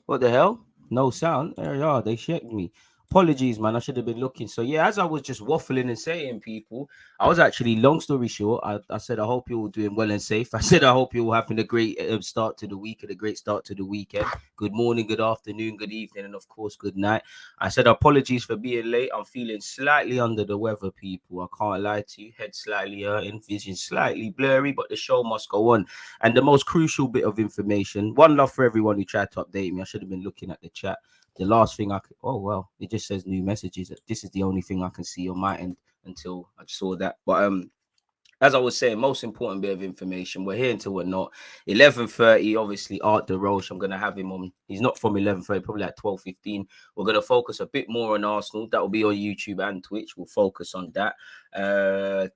What the hell? No sound. There you are. They checked me. Apologies, man. I should have been looking. So yeah, as I was just waffling and saying, people, I was actually, long story short, I said I hope you're all doing well and safe. I said I hope you're all having a great start to the week and a great start to the weekend. Good morning, good afternoon, good evening, and of course, good night. I said apologies for being late. I'm feeling slightly under the weather, people. I can't lie to you. Head slightly hurting, vision slightly blurry, but the show must go on. And the most crucial bit of information, one love for everyone who tried to update me. I should have been looking at the chat. The last thing I could, oh, well, it just says new messages. This is the only thing I can see on my end until I saw that. But as I was saying, most important bit of information. We're here until we're not. 11:30, obviously, Art de Roche. I'm gonna have him on. He's not from 11:30, probably at 12:15. We're gonna focus a bit more on Arsenal. That will be on YouTube and Twitch. We'll focus on that.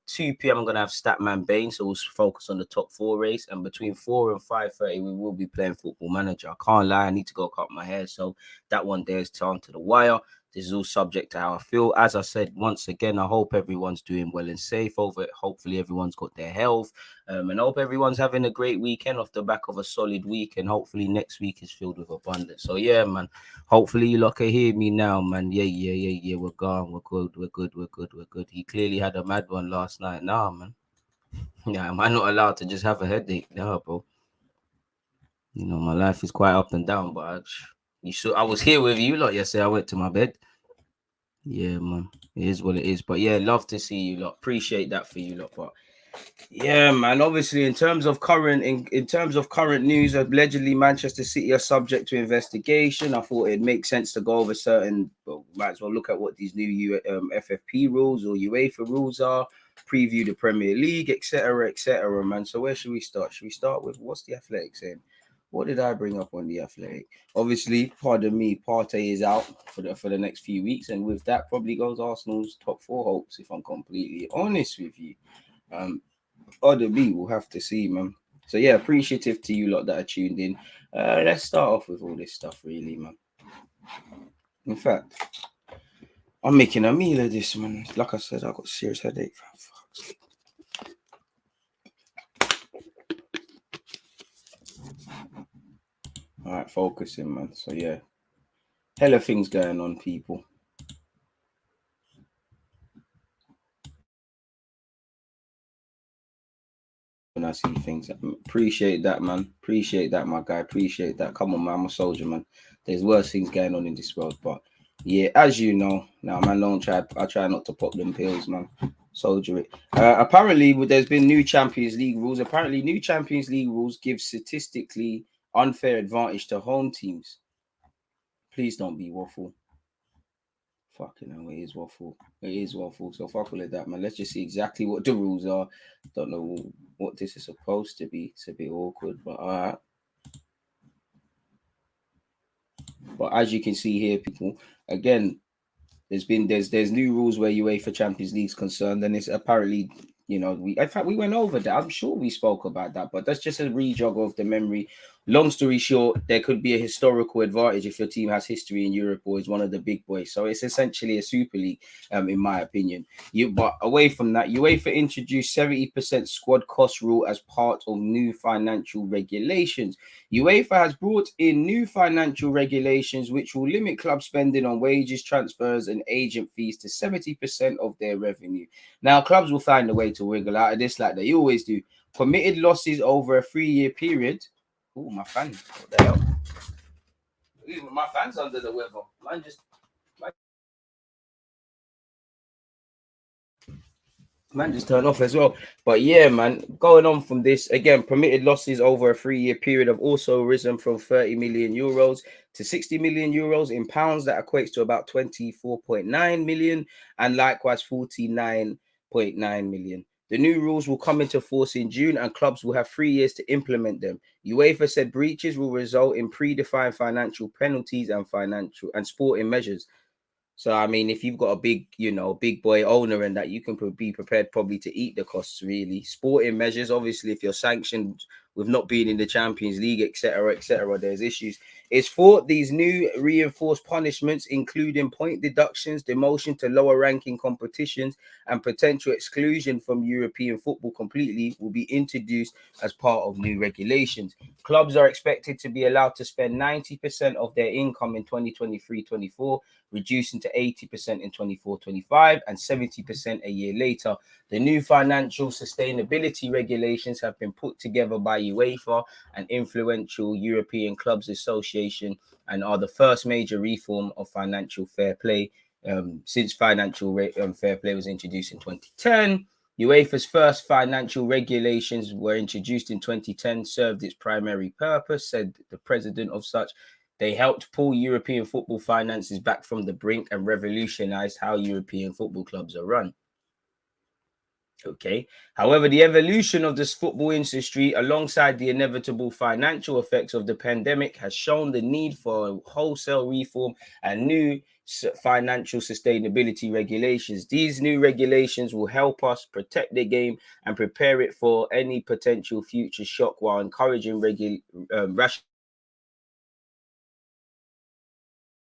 2 p.m. I'm gonna have Statman Bain, so we'll focus on the top four race. And between 4 and 5:30, we will be playing Football Manager. I can't lie, I need to go cut my hair, so that one there is down to the wire. This is all subject to how I feel. As I said, once again, I hope everyone's doing well and safe over it. Hopefully, everyone's got their health. And I hope everyone's having a great weekend off the back of a solid week. And hopefully, next week is filled with abundance. So, yeah, man. Hopefully, you lot can hear me now, man. Yeah. We're gone. We're good. He clearly had a mad one last night. Nah, man. Yeah, am I not allowed to just have a headache? Nah, bro. You know, my life is quite up and down, but I was here with you lot yesterday. I went to my bed. Yeah, man. It is what it is. But yeah, love to see you lot. Appreciate that for you lot. But yeah, man. Obviously, in terms of current news, allegedly Manchester City are subject to investigation. I thought it'd make sense to go over certain. Well, might as well look at what these new FFP rules or UEFA rules are. Preview the Premier League, etc., man. So where should we start? Should we start with what's the Athletic saying? What did I bring up on the Athletic? Obviously, pardon me, Partey is out for the next few weeks, and with that, probably goes Arsenal's top four hopes. If I'm completely honest with you, other B we'll have to see, man. So yeah, appreciative to you lot that are tuned in. Let's start off with all this stuff, really, man. In fact, I'm making a meal of this, man. Like I said, I got serious headache. All right, focusing, man. So yeah, hella things going on, people. When I see things, appreciate that, man. Appreciate that, my guy. Appreciate that. Come on, man. I'm a soldier, man. There's worse things going on in this world, but yeah, as you know, now, man, I try not to pop them pills, man. Soldier it. Apparently, there's been new Champions League rules. Apparently, new Champions League rules give statistically unfair advantage to home teams. Please don't be waffle. Fucking hell, it is waffle. It is waffle. So fuck all of that, man. Let's just see exactly what the rules are. Don't know what this is supposed to be. It's a bit awkward, but alright. But as you can see here, people, again, there's new rules where UEFA Champions League is concerned, and it's apparently, in fact we went over that. I'm sure we spoke about that, but that's just a rejog of the memory. Long story short, there could be a historical advantage if your team has history in Europe or is one of the big boys. So it's essentially a Super League, in my opinion. But away from that, UEFA introduced 70% squad cost rule as part of new financial regulations. UEFA has brought in new financial regulations which will limit club spending on wages, transfers, and agent fees to 70% of their revenue. Now, clubs will find a way to wiggle out of this like they always do. Permitted losses over a 3-year period. Oh, my fan. What the hell? My fan's under the weather. Man just turned off as well. But yeah, man, going on from this, again, permitted losses over a 3-year period have also risen from 30 million euros to 60 million euros in pounds. That equates to about 24.9 million, and likewise 49.9 million. The new rules will come into force in June, and clubs will have 3 years to implement them. UEFA said breaches will result in predefined financial penalties and sporting measures. So, I mean, if you've got a big boy owner and that, you can be prepared probably to eat the costs, really. Sporting measures, obviously, if you're sanctioned with not being in the Champions League, etc., there's issues. It's thought these new reinforced punishments, including point deductions, demotion to lower ranking competitions, and potential exclusion from European football completely, will be introduced as part of new regulations. Clubs are expected to be allowed to spend 90% of their income in 2023-24, reducing to 80% in 24-25 and 70% a year later. The new financial sustainability regulations have been put together by UEFA, an influential European Clubs Association, and are the first major reform of financial fair play since financial fair play was introduced in 2010. UEFA's first financial regulations were introduced in 2010, served its primary purpose, said the president of such. They helped pull European football finances back from the brink and revolutionized how European football clubs are run. Okay. However, the evolution of this football industry, alongside the inevitable financial effects of the pandemic, has shown the need for wholesale reform and new financial sustainability regulations. These new regulations will help us protect the game and prepare it for any potential future shock, while encouraging rational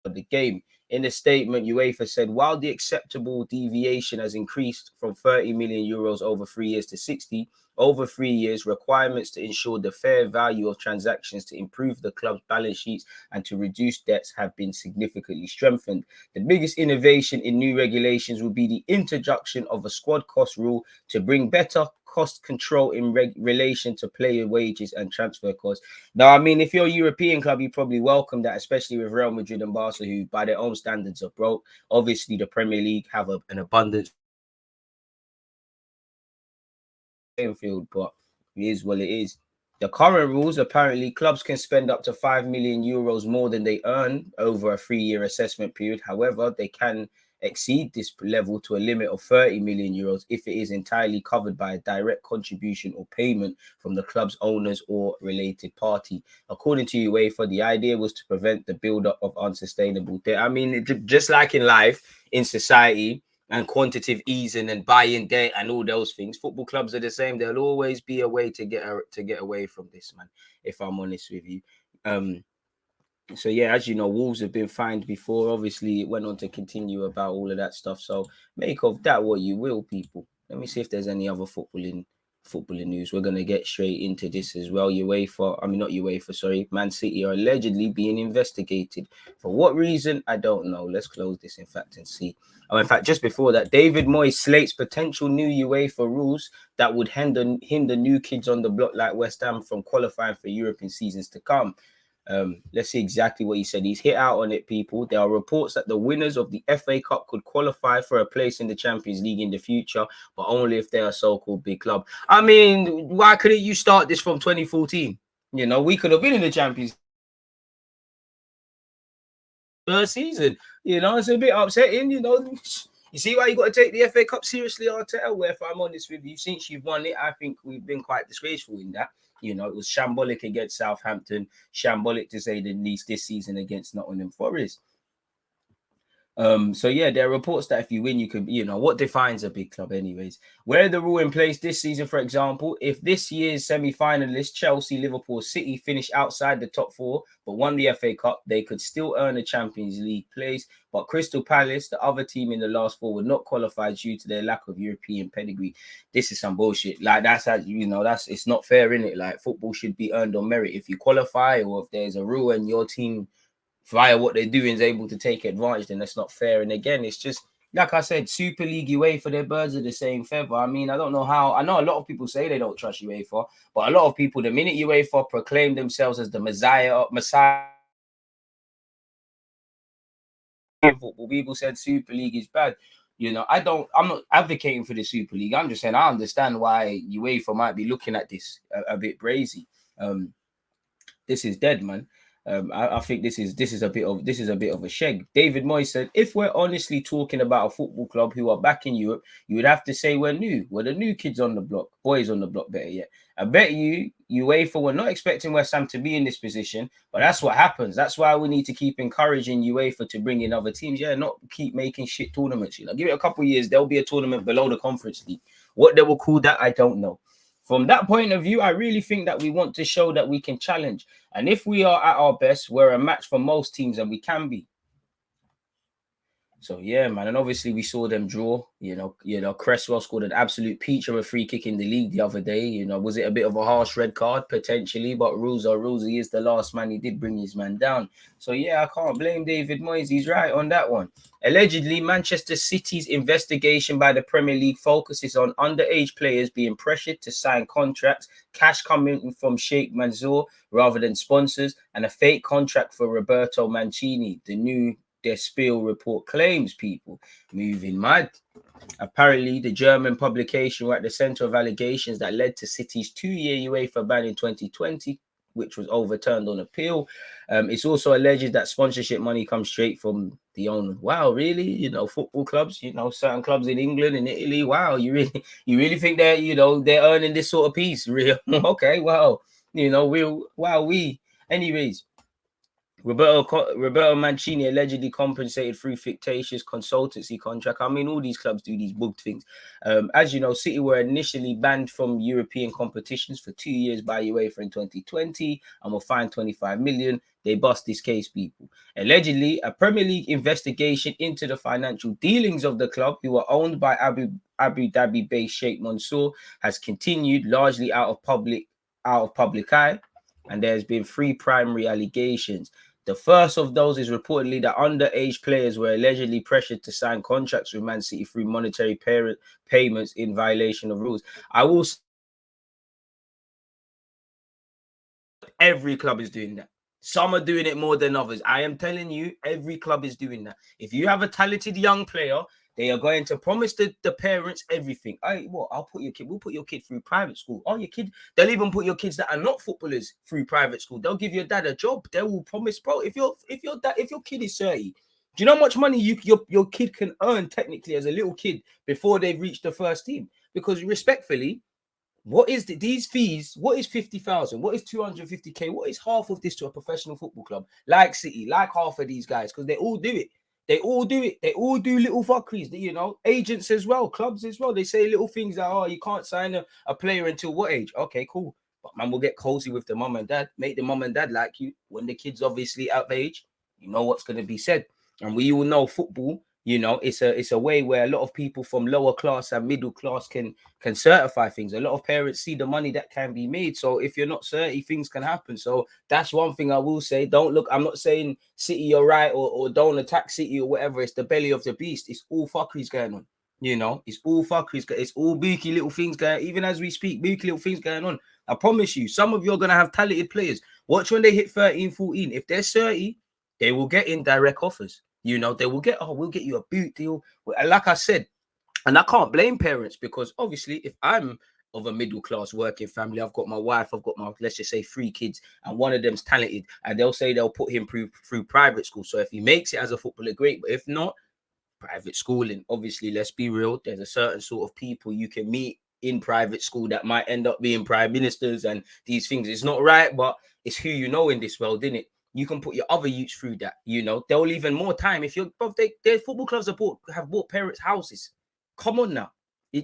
the game. In a statement, UEFA said, while the acceptable deviation has increased from 30 million euros over 3 years to 60 over 3 years, requirements to ensure the fair value of transactions, to improve the club's balance sheets and to reduce debts have been significantly strengthened. The biggest innovation in new regulations will be the introduction of a squad cost rule to bring better cost control in relation to player wages and transfer costs. Now, I mean, if you're a European club, you probably welcome that, especially with Real Madrid and Barca, who by their own standards are broke. Obviously, the Premier League have an abundance field, but it is what it is. The current rules, apparently, clubs can spend up to 5 million euros more than they earn over a 3-year assessment period. However, they can exceed this level to a limit of 30 million euros if it is entirely covered by a direct contribution or payment from the club's owners or related party. According to UEFA, the idea was to prevent the build-up of unsustainable debt. I mean, just like in life, in society, and quantitative easing and buying debt and all those things, football clubs are the same. There'll always be a way to get away from this, man, if I'm honest with you. So yeah, as you know, Wolves have been fined before. Obviously, it went on to continue about all of that stuff. So make of that what you will, people. Let me see if there's any other footballing news. We're gonna get straight into this as well. Man City are allegedly being investigated. For what reason? I don't know. Let's close this, in fact, and see. Oh, in fact, just before that, David Moyes slates potential new UEFA rules that would hinder new kids on the block like West Ham from qualifying for European seasons to come. Let's see exactly what he said. He's hit out on it, people. There are reports that the winners of the FA Cup could qualify for a place in the Champions League in the future, but only if they're a so-called big club. I mean, why couldn't you start this from 2014? You know, we could have been in the Champions League first season. You know, it's a bit upsetting, you know. You see why you got to take the FA Cup seriously, Arteta? Where, if I'm honest with you, since you've won it, I think we've been quite disgraceful in that. You know, it was shambolic against Southampton, shambolic to say the least this season against Nottingham Forest. So yeah, there are reports that if you win, you could, you know, what defines a big club anyways? Where the rule in place this season, for example, if this year's semi-finalists, Chelsea, Liverpool, City, finish outside the top 4, but won the FA Cup, they could still earn a Champions League place. But Crystal Palace, the other team in the last 4, would not qualify due to their lack of European pedigree. This is some bullshit. Like, that's how, you know, it's not fair, innit? Like, football should be earned on merit. If you qualify, or if there's a rule and your team, via what they're doing, is able to take advantage, then that's not fair. And again, it's just like I said, Super League, UEFA, their birds of the same feather. I mean, I don't know how. I know a lot of people say they don't trust UEFA, but a lot of people, the minute UEFA proclaim themselves as the Messiah, football, people said Super League is bad. You know, I'm not advocating for the Super League. I'm just saying I understand why UEFA might be looking at this a bit brazy. This is dead, man. I think this is a bit of a shag. David Moyes said, if we're honestly talking about a football club who are back in Europe, you would have to say we're new. We're the new kids on the block, boys on the block, better yet. I bet you, UEFA, were not expecting West Ham to be in this position, but that's what happens. That's why we need to keep encouraging UEFA to bring in other teams. Yeah, not keep making shit tournaments. You know, give it a couple of years, there'll be a tournament below the Conference League. What they will call that, I don't know. from that point of view, I really think that we want to show that we can challenge. And if we are at our best, we're a match for most teams, and we can be. So yeah, man, and obviously we saw them draw. You know, Cresswell scored an absolute peach of a free kick in the league the other day. You know, was it a bit of a harsh red card potentially? But rules are rules. He is the last man. He did bring his man down. So yeah, I can't blame David Moyes. He's right on that one. Allegedly, Manchester City's investigation by the Premier League focuses on underage players being pressured to sign contracts, cash coming from Sheikh Mansour rather than sponsors, and a fake contract for Roberto Mancini, the new Der Spiel report claims. People moving mad. Apparently, the German publication were at the center of allegations that led to City's 2-year UEFA ban in 2020, which was overturned on appeal. It's also alleged that sponsorship money comes straight from the owner. Wow, really? You know, football clubs, you know, certain clubs in England and Italy. Wow, you really think they're, you know, they're earning this sort of piece? Real? Okay, wow. You know, anyways. Roberto Mancini allegedly compensated through fictitious consultancy contract. I mean, all these clubs do these booked things. As you know, City were initially banned from European competitions for 2 years by UEFA in 2020 and were fined 25 million. They bust this case, people. Allegedly, a Premier League investigation into the financial dealings of the club, who were owned by Abu Dhabi-based Sheikh Mansour, has continued largely out of public eye, and there's been 3 primary allegations. The first of those is reportedly that underage players were allegedly pressured to sign contracts with Man City through monetary payments in violation of rules. I will say every club is doing that. Some are doing it more than others. I am telling you, every club is doing that. If you have a talented young player, they are going to promise the parents everything. We'll put your kid through private school. Oh, your kid, they'll even put your kids that are not footballers through private school. They'll give your dad a job. They will promise, bro. If your kid is 30, do you know how much money your kid can earn technically as a little kid before they've reached the first team? Because respectfully, what is these fees? What is 50,000? What is 250k? What is half of this to a professional football club like City, like half of these guys? Because they all do it. They all do it. They all do little fuckeries. You know, agents as well, clubs as well. They say little things like, oh, you can't sign a player until what age? Okay, cool. But man, will get cozy with the mum and dad. Make the mum and dad like you. When the kid's obviously out of age, you know what's going to be said. And we all know football, you know, it's a way where a lot of people from lower class and middle class can certify things. A lot of parents see the money that can be made. So if you're not 30, things can happen. So that's one thing I will say. Don't look, I'm not saying City you're right or don't attack City or whatever. It's the belly of the beast. It's all fuckeries going on. You know, it's all fuckeries. It's all booky little things going on. Even as we speak, booky little things going on. I promise you, some of you are going to have talented players. Watch when they hit 13, 14. If they're 30, they will get indirect offers. You know, they will get, oh, we'll get you a boot deal. Like I said, and I can't blame parents because obviously if I'm of a middle class working family, I've got my wife, I've got my, let's just say 3 kids, and one of them's talented, and they'll say they'll put him through private school. So if he makes it as a footballer, great. But if not, private schooling, obviously, let's be real, there's a certain sort of people you can meet in private school that might end up being prime ministers and these things. It's not right, but it's who you know in this world, isn't it? You can put your other youths through that, you know. They'll even more time if you're, their football clubs have bought parents' houses. Come on now.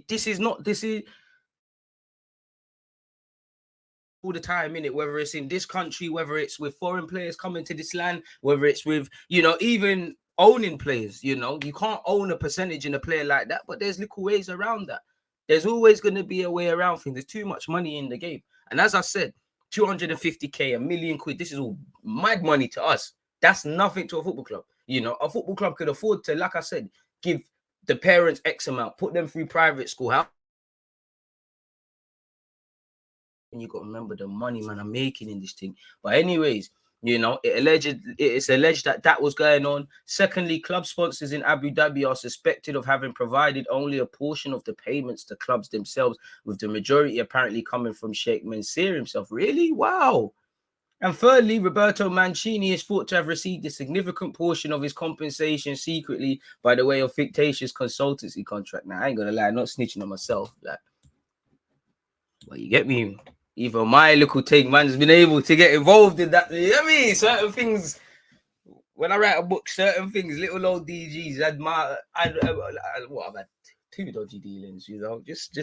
This is all the time, in it, whether it's in this country, whether it's with foreign players coming to this land, whether it's with, you know, even owning players. You know, you can't own a percentage in a player like that, but there's little ways around that. There's always going to be a way around things. There's too much money in the game. And as I said, 250k, £1 million, this is all mad money to us. That's nothing to a football club. You know, a football club could afford to, like I said, give the parents X amount, put them through private school. How? And you got to remember the money, man, I'm making in this thing. But anyways, you know, it's alleged that was going on. Secondly, club sponsors in Abu Dhabi are suspected of having provided only a portion of the payments to clubs themselves, with the majority apparently coming from Sheikh Mansour himself. Really? Wow. And thirdly, Roberto Mancini is thought to have received a significant portion of his compensation secretly by the way of fictitious consultancy contract. Now, I ain't gonna lie, I'm not snitching on myself. Like, well, you get me? Even my little take, man's been able to get involved in that. You know what I mean? Certain things, when I write a book, certain things, little old DGs, I've had Two dodgy dealings, just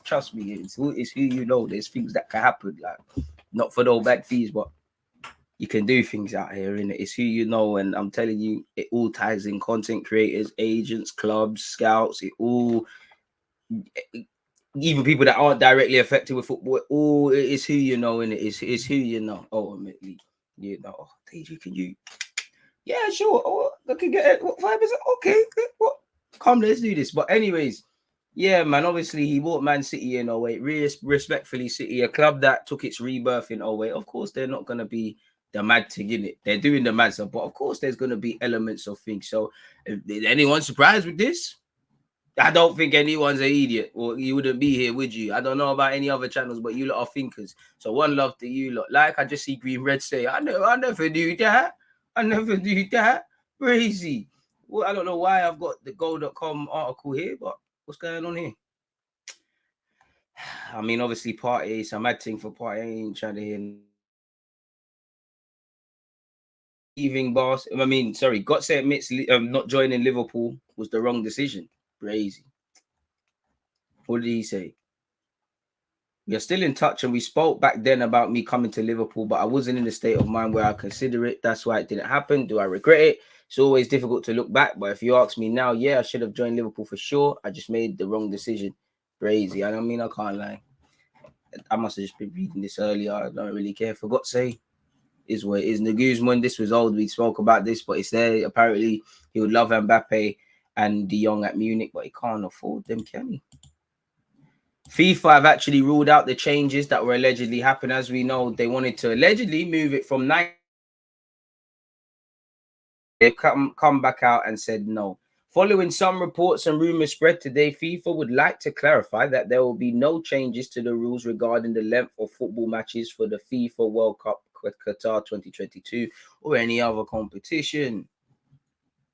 trust me, it's who you know. There's things that can happen, like not for no bad fees, but you can do things out here, and it's who you know. And I'm telling you, it all ties in: content creators, agents, clubs, scouts. It all, even people that aren't directly affected with football. It is who you know, and it's who you know. Ultimately, you know. Deji, can you? Yeah, sure. Oh, I can get it. What 5%? Okay. What? Come, let's do this. But anyways, yeah, man. Obviously, he bought Man City in 08. Respectfully, City, a club that took its rebirth in 08. Of course, they're not gonna be the mad thing in it. They're doing the mad stuff, but of course, there's gonna be elements of things. So, if anyone surprised with this? I don't think anyone's an idiot, or you wouldn't be here, would you? I don't know about any other channels, but you lot are thinkers. So one love to you lot. Like I just see Green Red say, I never do that. I never do that. Crazy. Well, I don't know why I've got the Go.com article here, but what's going on here? I mean, obviously, party. It's a mad thing for party. I ain't trying to hear. Leaving boss. I mean, sorry, Gotze admits not joining Liverpool was the wrong decision. Crazy. What did he say? We are still in touch, and we spoke back then about me coming to Liverpool, but I wasn't in the state of mind where I consider it. That's why it didn't happen. Do I regret it? It's always difficult to look back, but if you ask me now, yeah, I should have joined Liverpool for sure. I just made the wrong decision. Crazy. I mean, I can't lie. I must have just been reading this earlier. I don't really care. Forgot to say, is what it is. Nagusman, this was old. We spoke about this, but it's there. Apparently, he would love Mbappe and De Jong at Munich, but he can't afford them, can he? FIFA have actually ruled out the changes that were allegedly happening. As we know, they wanted to allegedly move it from 9. They've come back out and said no. Following some reports and rumors spread today, FIFA would like to clarify that there will be no changes to the rules regarding the length of football matches for the FIFA World Cup Qatar 2022 or any other competition.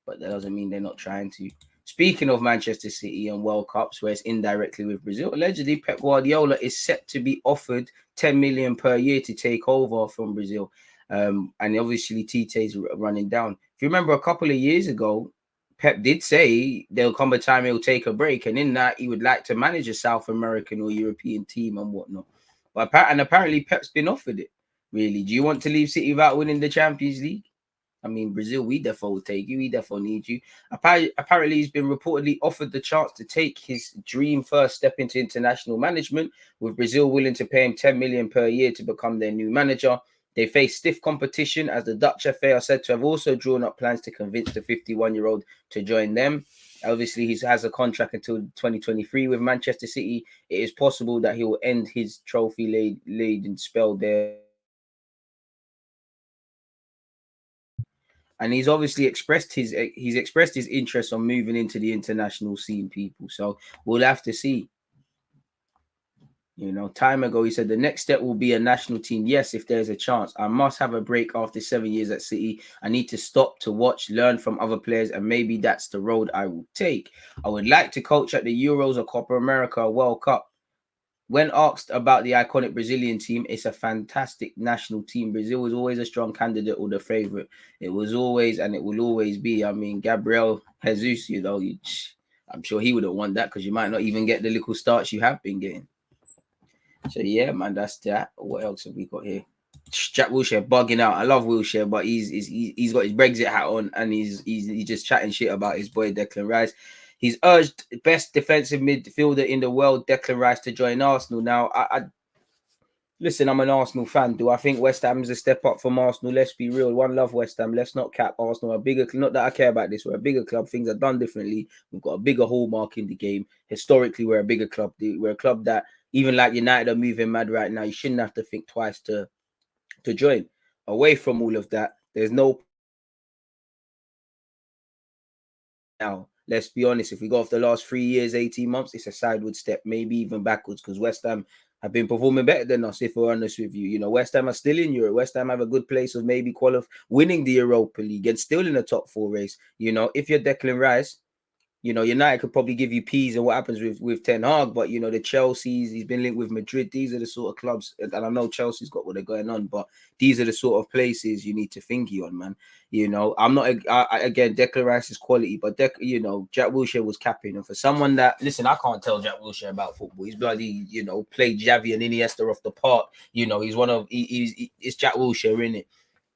But that doesn't mean they're not trying to. Speaking of Manchester City and World Cups, where it's indirectly with Brazil, allegedly Pep Guardiola is set to be offered 10 million per year to take over from Brazil. And obviously Tite's running down. If you remember a couple of years ago, Pep did say there'll come a time he'll take a break, and in that he would like to manage a South American or European team and whatnot. But apparently Pep's been offered it. Really, do you want to leave City without winning the Champions League? I mean, Brazil, we definitely will take you. We definitely need you. Apparently, he's been reportedly offered the chance to take his dream first step into international management, with Brazil willing to pay him 10 million per year to become their new manager. They face stiff competition, as the Dutch FA are said to have also drawn up plans to convince the 51-year-old to join them. Obviously, he has a contract until 2023 with Manchester City. It is possible that he will end his trophy-laden spell there. And he's obviously expressed his interest on moving into the international scene, people. So we'll have to see. You know, time ago, he said the next step will be a national team. Yes, if there's a chance. I must have a break after 7 years at City. I need to stop to watch, learn from other players, and maybe that's the road I will take. I would like to coach at the Euros or Copa America or World Cup. When asked about the iconic Brazilian team, it's a fantastic national team. Brazil was always a strong candidate or the favorite. It was always, and it will always be. I mean, Gabriel Jesus, you know, I'm sure he wouldn't want that, because you might not even get the little starts you have been getting. So yeah, man, that's that. What else have we got here? Jack Wilshere bugging out. I love Wilshere, but he's got his Brexit hat on, and he's just chatting shit about his boy Declan Rice. He's urged best defensive midfielder in the world, Declan Rice, to join Arsenal. Now, listen, I'm an Arsenal fan. Do I think West Ham's a step up from Arsenal? Let's be real. One love West Ham. Let's not cap Arsenal. A bigger, not that I care about this. We're a bigger club. Things are done differently. We've got a bigger hallmark in the game. Historically, we're a bigger club. We're a club that, even like United are moving mad right now, you shouldn't have to think twice to join. Away from all of that, there's no. Now, let's be honest, if we go off the last 3 years, 18 months, it's a sideward step, maybe even backwards, because West Ham have been performing better than us, if we're honest with you. You know, West Ham are still in Europe. West Ham have a good place of maybe winning the Europa League and still in the top 4 race. You know, if you're Declan Rice, You know, United could probably give you peas and what happens with Ten Hag, but you know, the Chelsea's, he's been linked with Madrid. These are the sort of clubs, and I know Chelsea's got what they're going on, but these are the sort of places you need to thingy on, man. You know, I'm not again, Declan Rice is quality, but you know, Jack Wilshere was capping, and for someone that listen, I can't tell Jack Wilshere about football. He's bloody, you know, played Xavi and Iniesta off the park. You know, he's one of it's Jack Wilshere in it.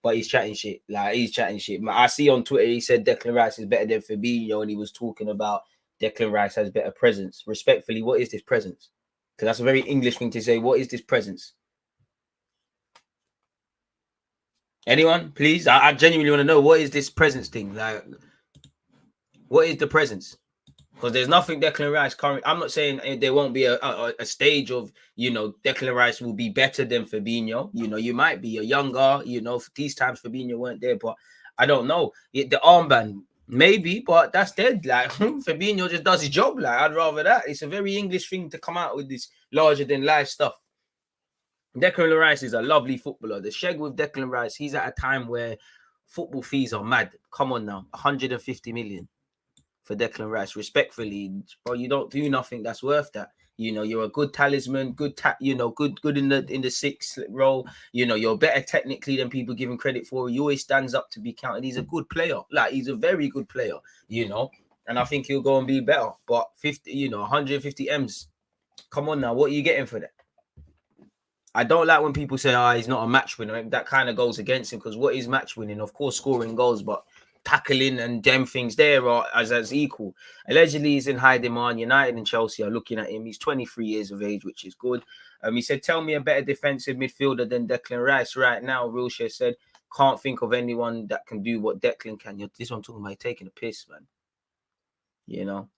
But he's chatting shit. Like, he's chatting shit. I see on Twitter, he said Declan Rice is better than Fabinho, and he was talking about Declan Rice has better presence. Respectfully, what is this presence? Because that's a very English thing to say. What is this presence? Anyone, please? I genuinely want to know, what is this presence thing? Like, what is the presence? Because there's nothing Declan Rice currently. I'm not saying there won't be a stage of, you know, Declan Rice will be better than Fabinho. You know, you might be a younger, you know, these times Fabinho weren't there, but I don't know. The armband, maybe, but that's dead. Like, Fabinho just does his job. Like, I'd rather that. It's a very English thing to come out with this larger than life stuff. Declan Rice is a lovely footballer. The sheg with Declan Rice, he's at a time where football fees are mad. Come on now, 150 million. For Declan Rice, respectfully, bro, you don't do nothing that's worth that. You know, you're a good talisman, good you know, good in the sixth role. You know, you're better technically than people give him credit for. He always stands up to be counted. He's a good player. Like, he's a very good player, you know, and I think he'll go and be better. But 50, you know, 150 M's. Come on now, what are you getting for that? I don't like when people say, he's not a match winner. That kind of goes against him, because what is match winning? Of course, scoring goals, but tackling and them things there are as equal. Allegedly, he's in high demand. United and Chelsea are looking at him. He's 23 years of age, which is good. He said, tell me a better defensive midfielder than Declan Rice right now. Wilshere said, can't think of anyone that can do what Declan can. This one talking about taking a piss, man. You know,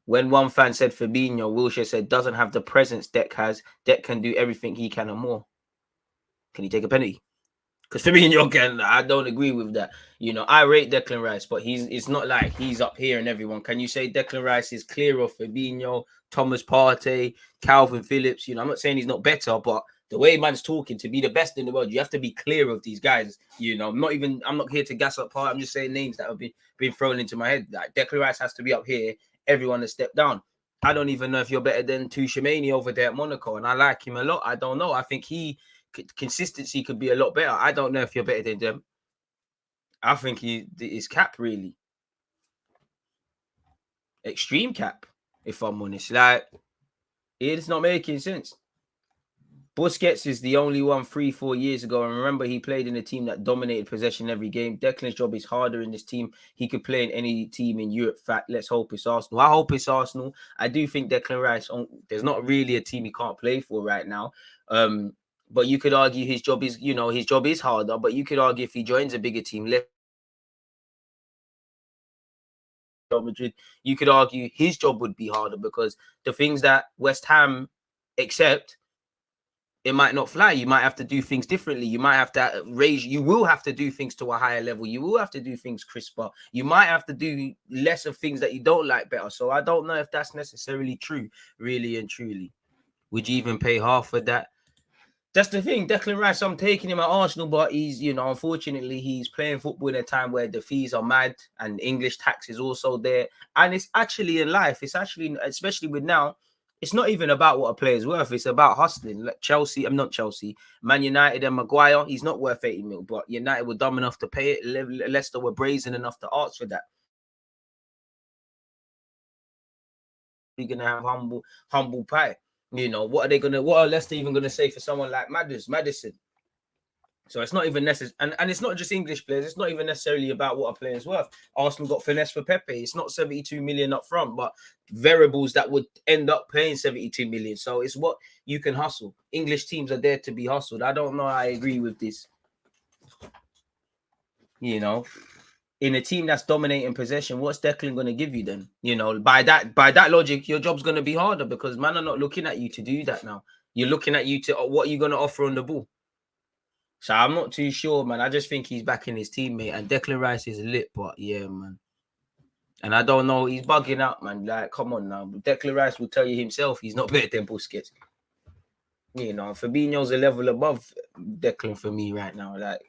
when one fan said Fabinho, Wilshere said, doesn't have the presence Dec has. Dec can do everything he can and more. Can he take a penalty? Because Fabinho can, I don't agree with that. You know, I rate Declan Rice, but it's not like he's up here and everyone. Can you say Declan Rice is clear of Fabinho, Thomas Partey, Calvin Phillips? You know, I'm not saying he's not better, but the way man's talking, to be the best in the world, you have to be clear of these guys. You know, I'm not here to gas up Partey. I'm just saying names that have been thrown into my head. Like, Declan Rice has to be up here. Everyone has stepped down. I don't even know if you're better than Tuchemane over there at Monaco, and I like him a lot. I don't know. I think consistency could be a lot better. I don't know if you're better than them. I think is cap, really. Extreme cap, if I'm honest. Like, it's not making sense. Busquets is the only one 3-4 years ago, and remember, he played in a team that dominated possession every game. Declan's job is harder in this team. He could play in any team in Europe. Fact, let's hope it's Arsenal. I hope it's Arsenal. I do think Declan Rice, there's not really a team he can't play for right now. But you could argue his job is harder. But you could argue if he joins a bigger team, Madrid, you could argue his job would be harder, because the things that West Ham accept, it might not fly. You might have to do things differently. You might have to you will have to do things to a higher level. You will have to do things crisper. You might have to do less of things that you don't like better. So I don't know if that's necessarily true, really and truly. Would you even pay half for that? That's the thing. Declan Rice, I'm taking him at Arsenal, but he's, you know, unfortunately, he's playing football in a time where the fees are mad and English tax is also there. And it's actually in life. It's actually, especially with now, it's not even about what a player's worth. It's about hustling. Like Man United and Maguire, he's not worth 80 mil, but United were dumb enough to pay it. Leicester were brazen enough to ask for that. We're going to have humble pie. You know, what are Leicester even going to say for someone like Maddison? So it's not even necessary. And it's not just English players. It's not even necessarily about what a player's worth. Arsenal got finesse for Pepe. It's not 72 million up front, but variables that would end up paying 72 million. So it's what you can hustle. English teams are there to be hustled. I don't know. I agree with this. You know, in a team that's dominating possession, what's Declan going to give you then? You know, by that logic, your job's going to be harder, because man are not looking at you to do that now. You're looking at you to what you're going to offer on the ball. So I'm not too sure, man. I just think he's backing his teammate, and Declan Rice is lit, but yeah, man. And I don't know, he's bugging out, man. Like, come on now. Declan Rice will tell you himself he's not better than Busquets. You know, Fabinho's a level above Declan for me right now. Like,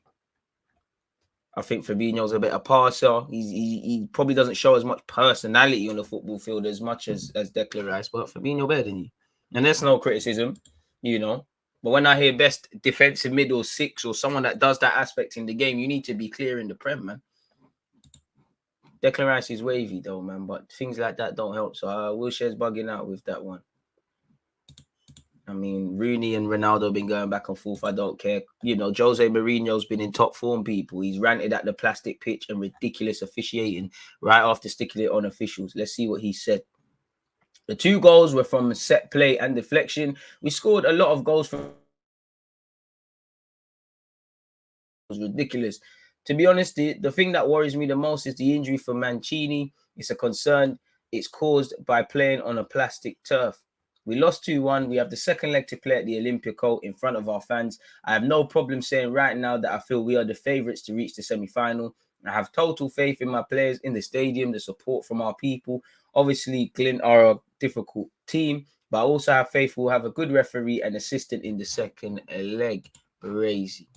I think Fabinho's a better passer. He probably doesn't show as much personality on the football field as much as Declan Rice, but Fabinho better than you. And that's no criticism, you know. But when I hear best defensive mid or six or someone that does that aspect in the game, you need to be clear in the Prem, man. Declan Rice is wavy though, man, but things like that don't help. So Wilshere's bugging out with that one. I mean, Rooney and Ronaldo have been going back and forth. I don't care. You know, Jose Mourinho's been in top form, people. He's ranted at the plastic pitch and ridiculous officiating right after sticking it on officials. Let's see what he said. The 2 goals were from set play and deflection. We scored a lot of goals from... It was ridiculous. To be honest, the thing that worries me the most is the injury for Mancini. It's a concern. It's caused by playing on a plastic turf. We lost 2-1. We have the second leg to play at the Olympico in front of our fans. I have no problem saying right now that I feel we are the favourites to reach the semi-final. I have total faith in my players, in the stadium, the support from our people. Obviously, Glyn are a difficult team, but I also have faith we'll have a good referee and assistant in the second leg. Crazy.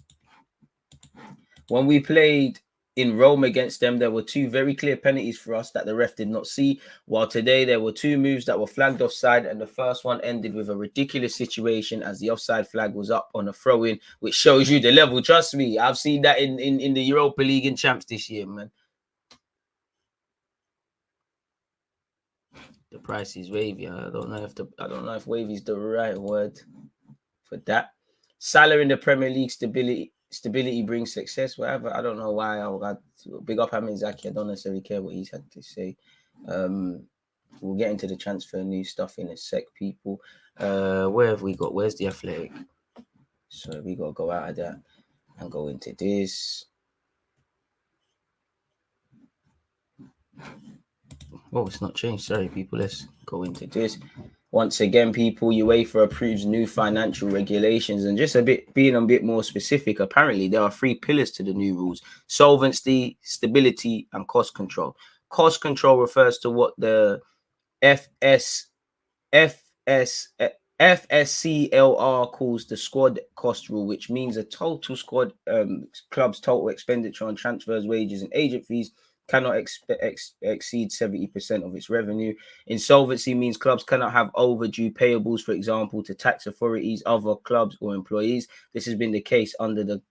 When we played in Rome against them, there were 2 very clear penalties for us that the ref did not see. While today there were 2 moves that were flagged offside, and the first one ended with a ridiculous situation as the offside flag was up on a throw-in, which shows you the level. Trust me, I've seen that in the Europa League and Champs this year, man. The price is wavy. I don't know if wavy is the right word for that. Salah in the Premier League, stability brings success. Whatever. I don't know why I got big up Hamid Zaki. I don't necessarily care what he's had to say. We'll get into the transfer news stuff in a sec, people. Where have we got? Where's the Athletic? So we got to go out of that and go into this. Oh, it's not changed. Sorry, people. Let's go into this. Once again, people, UEFA approves new financial regulations, and just being a bit more specific, apparently there are 3 pillars to the new rules: solvency, stability, and cost control. Cost control refers to what the FSCLR calls the squad cost rule, which means a total squad club's total expenditure on transfers, wages, and agent fees cannot exceed 70% of its revenue. Insolvency means clubs cannot have overdue payables, for example, to tax authorities, other clubs, or employees. This has been the case under the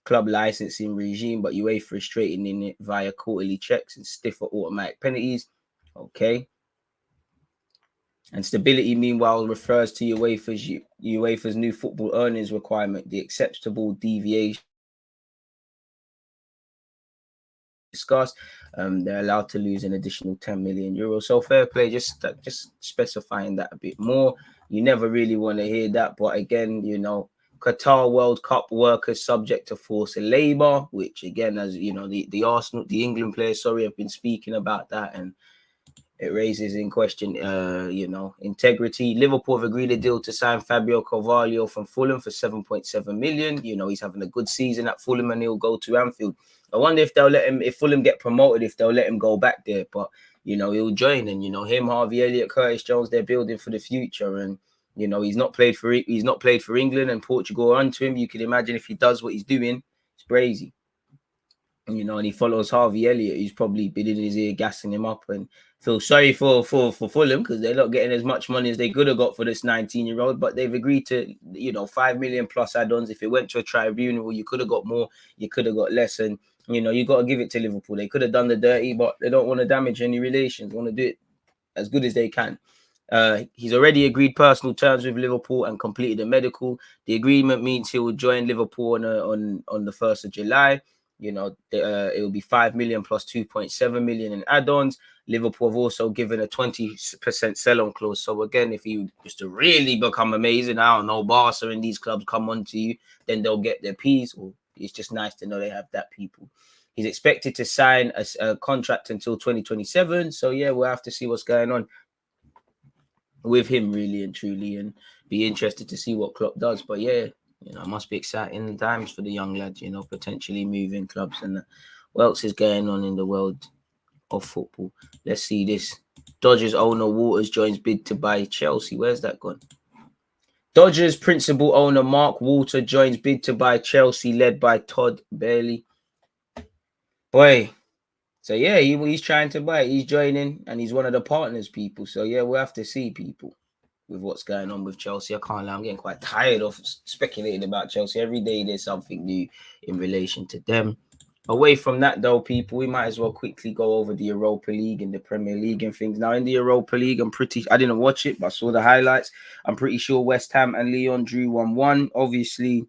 club licensing regime, but UEFA is straightening it via quarterly checks and stiffer automatic penalties. Okay. And stability, meanwhile, refers to UEFA's new football earnings requirement, the acceptable deviation discussed. They're allowed to lose an additional 10 million euros. So fair play, just specifying that a bit more. You never really want to hear that, but again, you know, Qatar World Cup workers subject to forced labor, which again, as you know, the England players, have been speaking about that, and it raises in question, you know, integrity. Liverpool have agreed a deal to sign Fabio Carvalho from Fulham for 7.7 million. You know, he's having a good season at Fulham and he'll go to Anfield. I wonder if they'll let him, if Fulham get promoted, if they'll let him go back there. But, you know, he'll join, and, you know, him, Harvey Elliott, Curtis Jones, they're building for the future. And, you know, he's not played for England and Portugal onto him. You can imagine if he does what he's doing, it's crazy. You know, and he follows Harvey Elliott, who's probably been in his ear gassing him up, and feel sorry for Fulham because they're not getting as much money as they could have got for this 19-year-old, but they've agreed to, you know, 5 million plus add-ons. If it went to a tribunal, you could have got more, you could have got less, and, you know, you got to give it to Liverpool. They could have done the dirty, but they don't want to damage any relations. They want to do it as good as they can. He's already agreed personal terms with Liverpool and completed a medical. The agreement means he will join Liverpool on the 1st of July. You know, it will be 5 million plus 2.7 million in add-ons. Liverpool have also given a 20% sell-on clause. So again, if he was to really become amazing, I don't know, Barca and these clubs come on to you, then they'll get their piece. Or it's just nice to know they have that, people. He's expected to sign a contract until 2027. So yeah, we'll have to see what's going on with him, really and truly, and be interested to see what Klopp does. But yeah, you know, it must be exciting times for the young lads, you know, potentially moving clubs. And what else is going on in the world of football? Let's see this. Dodgers owner Waters joins bid to buy Chelsea. Where's that gone? Dodgers principal owner Mark Walter joins bid to buy Chelsea, led by Todd Bailey. Boy. So yeah, he's trying to buy it. He's joining, and he's one of the partners, people. So yeah, we'll have to see, people, with what's going on with Chelsea. I can't lie, I'm getting quite tired of speculating about Chelsea. Every day there's something new in relation to them. Away from that, though, people, we might as well quickly go over the Europa League and the Premier League and things. Now, in the Europa League, I didn't watch it, but I saw the highlights. I'm pretty sure West Ham and Lyon drew 1-1. Obviously,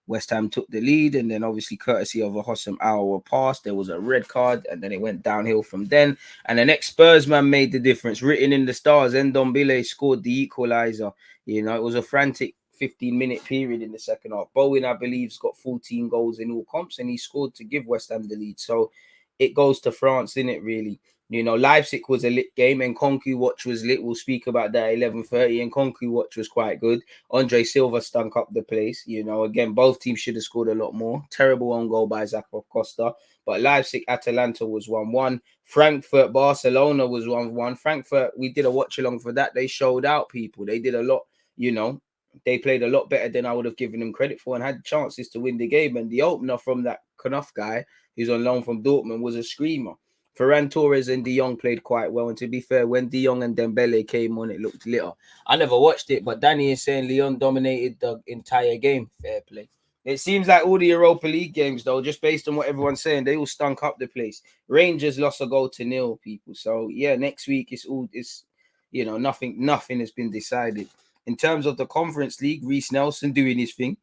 West Ham took the lead, and then obviously courtesy of a Hossam Aouar pass, there was a red card, and then it went downhill from then. And the next Spurs man made the difference. Written in the stars, Ndombele scored the equalizer. You know, it was a frantic 15-minute period in the second half. Bowen, I believe, has got 14 goals in all comps, and he scored to give West Ham the lead. So it goes to France, innit, really. You know, Leipzig was a lit game, and Concu Watch was lit. We'll speak about that at 11:30, and Concu Watch was quite good. Andre Silva stunk up the place. You know, again, both teams should have scored a lot more. Terrible own goal by Zach Costa. But Leipzig, Atalanta was 1-1. Frankfurt, Barcelona was 1-1. Frankfurt, we did a watch along for that. They showed out, people. They did a lot, you know. They played a lot better than I would have given them credit for and had chances to win the game. And the opener from that Knopf guy, who's on loan from Dortmund, was a screamer. Ferran Torres and De Jong played quite well. And to be fair, when De Jong and Dembele came on, it looked litter. I never watched it, but Danny is saying Lyon dominated the entire game. Fair play. It seems like all the Europa League games, though, just based on what everyone's saying, they all stunk up the place. Rangers lost a goal to 0, people. So yeah, next week it's you know, nothing has been decided. In terms of the Conference League, Reece Nelson doing his thing.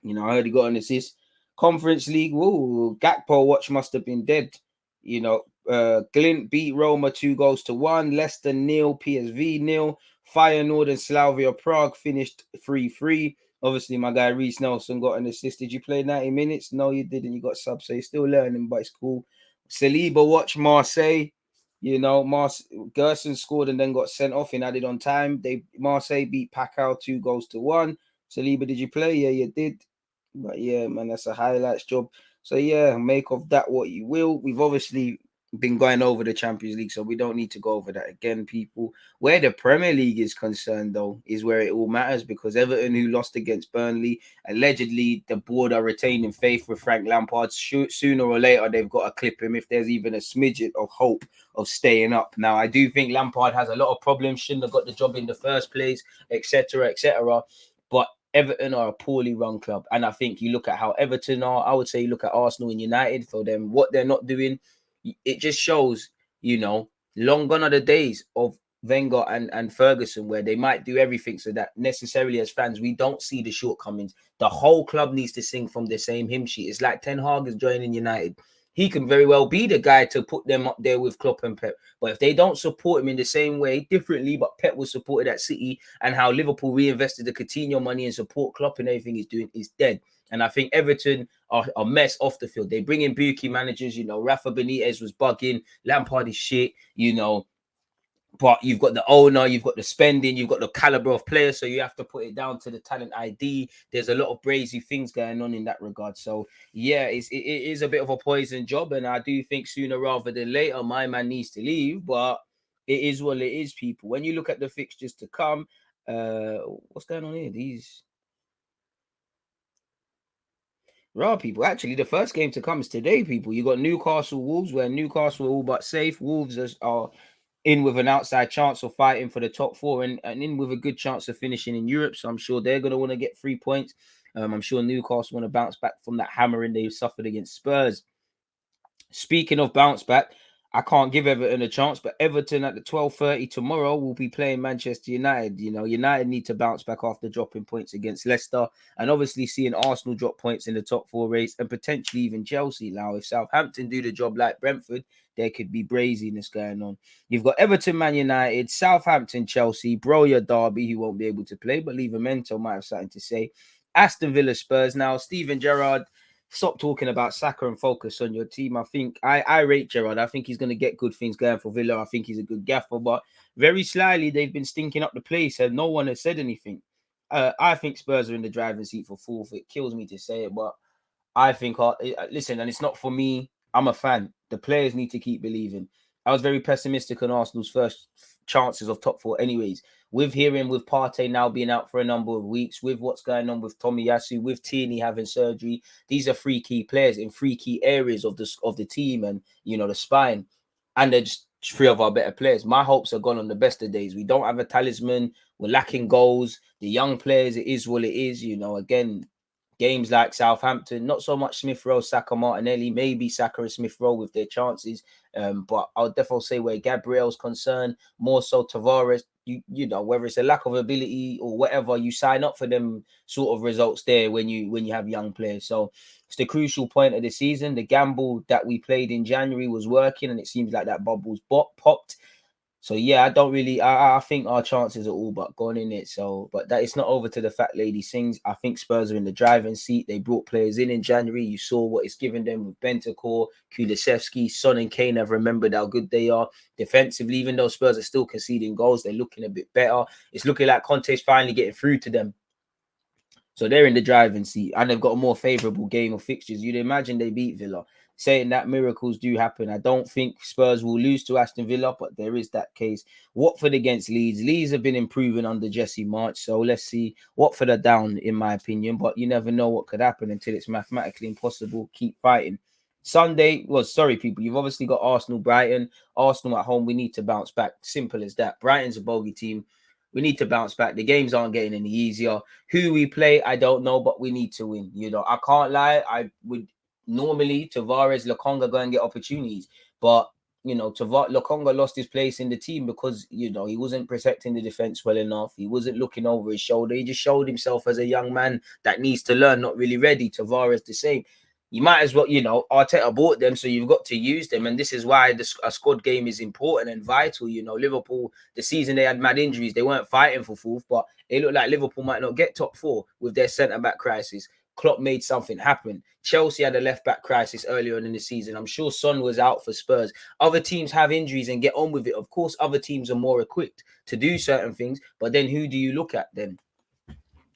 You know, I heard he got an assist. Conference League, whoa, Gakpo watch must have been dead. You know, Glint beat Roma 2-1. Leicester 0, PSV 0. Feyenoord and Slavia Prague finished 3-3. Obviously, my guy Reece Nelson got an assist. Did you play 90 minutes? No, you didn't. You got sub, so you're still learning, but it's cool. Saliba watch Marseille. You know, Gerson scored and then got sent off and added on time. Marseille beat Pacquiao 2-1. Saliba, did you play? Yeah, you did. But yeah, man, that's a highlights job. So yeah, make of that what you will. We've obviously been going over the Champions League, so we don't need to go over that again, people. Where the Premier League is concerned, though, is where it all matters, because Everton, who lost against Burnley, allegedly the board are retaining faith with Frank Lampard. Sooner or later, they've got to clip him if there's even a smidget of hope of staying up. Now, I do think Lampard has a lot of problems, shouldn't have got the job in the first place, etc., etc. But Everton are a poorly run club. And I think you look at how Everton are, I would say you look at Arsenal and United, for them, what they're not doing, it just shows, you know, long gone are the days of Wenger and Ferguson, where they might do everything so that necessarily as fans, we don't see the shortcomings. The whole club needs to sing from the same hymn sheet. It's like Ten Hag is joining United. He can very well be the guy to put them up there with Klopp and Pep. But if they don't support him in the same way, differently, but Pep was supported at City, and how Liverpool reinvested the Coutinho money and support Klopp and everything he's doing, is dead. And I think Everton are a mess off the field. They bring in Buki managers, you know, Rafa Benitez was bugging, Lampard is shit, you know. But you've got the owner, you've got the spending, you've got the caliber of players, so you have to put it down to the talent ID. There's a lot of brazy things going on in that regard. So yeah, it is a bit of a poison job, and I do think sooner rather than later, my man needs to leave. But it is what it is, people. When you look at the fixtures to come, what's going on here? These raw people. Actually, the first game to come is today, people. You got Newcastle Wolves, where Newcastle are all but safe. Wolves are in with an outside chance of fighting for the top four, and in with a good chance of finishing in Europe. So I'm sure they're going to want to get 3 points. I'm sure Newcastle want to bounce back from that hammering they suffered against Spurs. Speaking of bounce back, I can't give Everton a chance, but Everton at the 12:30 tomorrow will be playing Manchester United. You know, United need to bounce back after dropping points against Leicester, and obviously seeing Arsenal drop points in the top four race, and potentially even Chelsea. Now, if Southampton do the job like Brentford, there could be braziness going on. You've got Everton, Man United, Southampton, Chelsea, Broya Derby, who won't be able to play, but Livramento might have something to say. Aston Villa, Spurs. Now, Steven Gerrard, stop talking about Saka and focus on your team. I think I rate Gerrard. I think he's going to get good things going for Villa. I think he's a good gaffer, but very slyly they've been stinking up the place and no one has said anything. I think Spurs are in the driving seat for fourth. It kills me to say it, but I think, listen, and it's not for me. I'm a fan. The players need to keep believing. I was very pessimistic on Arsenal's first chances of top four anyways. with Partey now being out for a number of weeks, with what's going on with Tomiyasu, with Tierney having surgery, these are 3 key players in 3 key areas of the team and, you know, the spine. And they're just 3 of our better players. My hopes are gone on the best of days. We don't have a talisman. We're lacking goals. The young players, it is what it is. You know, again, games like Southampton, not so much Smith Rowe, Saka, Martinelli, maybe Saka and Smith Rowe with their chances. But I'll definitely say where Gabriel's concerned, more so Tavares, you know, whether it's a lack of ability or whatever, you sign up for them sort of results there when you have young players. So it's the crucial point of the season. The gamble that we played in January was working, and it seems like that bubble's popped. So yeah, I think our chances are all but gone in it. So, but that it's not over to the fat lady sings. I think Spurs are in the driving seat. They brought players in January. You saw what it's given them with Bentancur, Kulusevski, Son and Kane have remembered how good they are defensively. Even though Spurs are still conceding goals, they're looking a bit better. It's looking like Conte's finally getting through to them. So they're in the driving seat, and they've got a more favourable game of fixtures. You'd imagine they beat Villa. Saying that miracles do happen. I don't think Spurs will lose to Aston Villa, but there is that case. Watford against Leeds. Leeds have been improving under Jesse March, so let's see. Watford are down, in my opinion, but you never know what could happen until it's mathematically impossible. Keep fighting. Sunday, well, sorry, people. You've obviously got Arsenal, Brighton. Arsenal at home, we need to bounce back. Simple as that. Brighton's a bogey team. We need to bounce back. The games aren't getting any easier. Who we play, I don't know, but we need to win. You know, I can't lie. I would normally Tavares, Lokonga go and get opportunities, but you know, Lokonga lost his place in the team because, you know, he wasn't protecting the defense well enough. He wasn't looking over his shoulder. He just showed himself as a young man that needs to learn, not really ready. Tavares the same. You might as well, you know, Arteta bought them, so you've got to use them. And this is why a squad game is important and vital. You know, Liverpool, the season they had mad injuries. They weren't fighting for fourth, but it looked like Liverpool might not get top 4 with their centre-back crisis. Klopp made something happen. Chelsea had a left-back crisis earlier on in the season. I'm sure Son was out for Spurs. Other teams have injuries and get on with it. Of course, other teams are more equipped to do certain things, but then who do you look at then?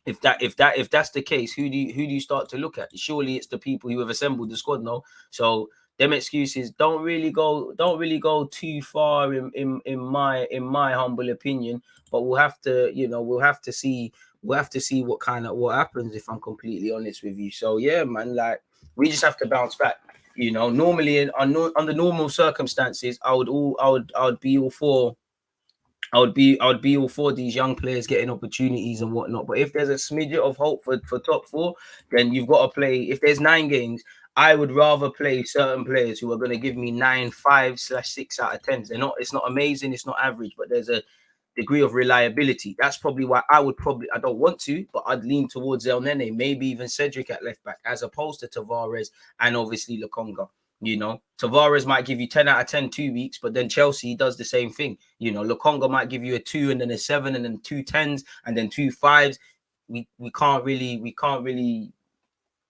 If that's the case, who do you start to look at? Surely it's the people who have assembled the squad, no? So them excuses don't really go too far in my humble opinion. But we'll have to see what happens, if I'm completely honest with you. So yeah, man, like we just have to bounce back. You know, normally under normal circumstances, I would be all for. I would be all for these young players getting opportunities and whatnot. But if there's a smidget of hope for top 4, then you've got to play. If there's 9 games, I would rather play certain players who are going to give me 9, 5/6 out of 10. It's not amazing, it's not average, but there's a degree of reliability. That's probably why I don't want to, but I'd lean towards El Nene, maybe even Cedric at left back, as opposed to Tavares and obviously Lokonga. You know, Tavares might give you 10 out of 10 2 weeks, but then Chelsea does the same thing. You know, Lokonga might give you a 2 and then a 7 and then 2 10s and then 2 5s. We can't really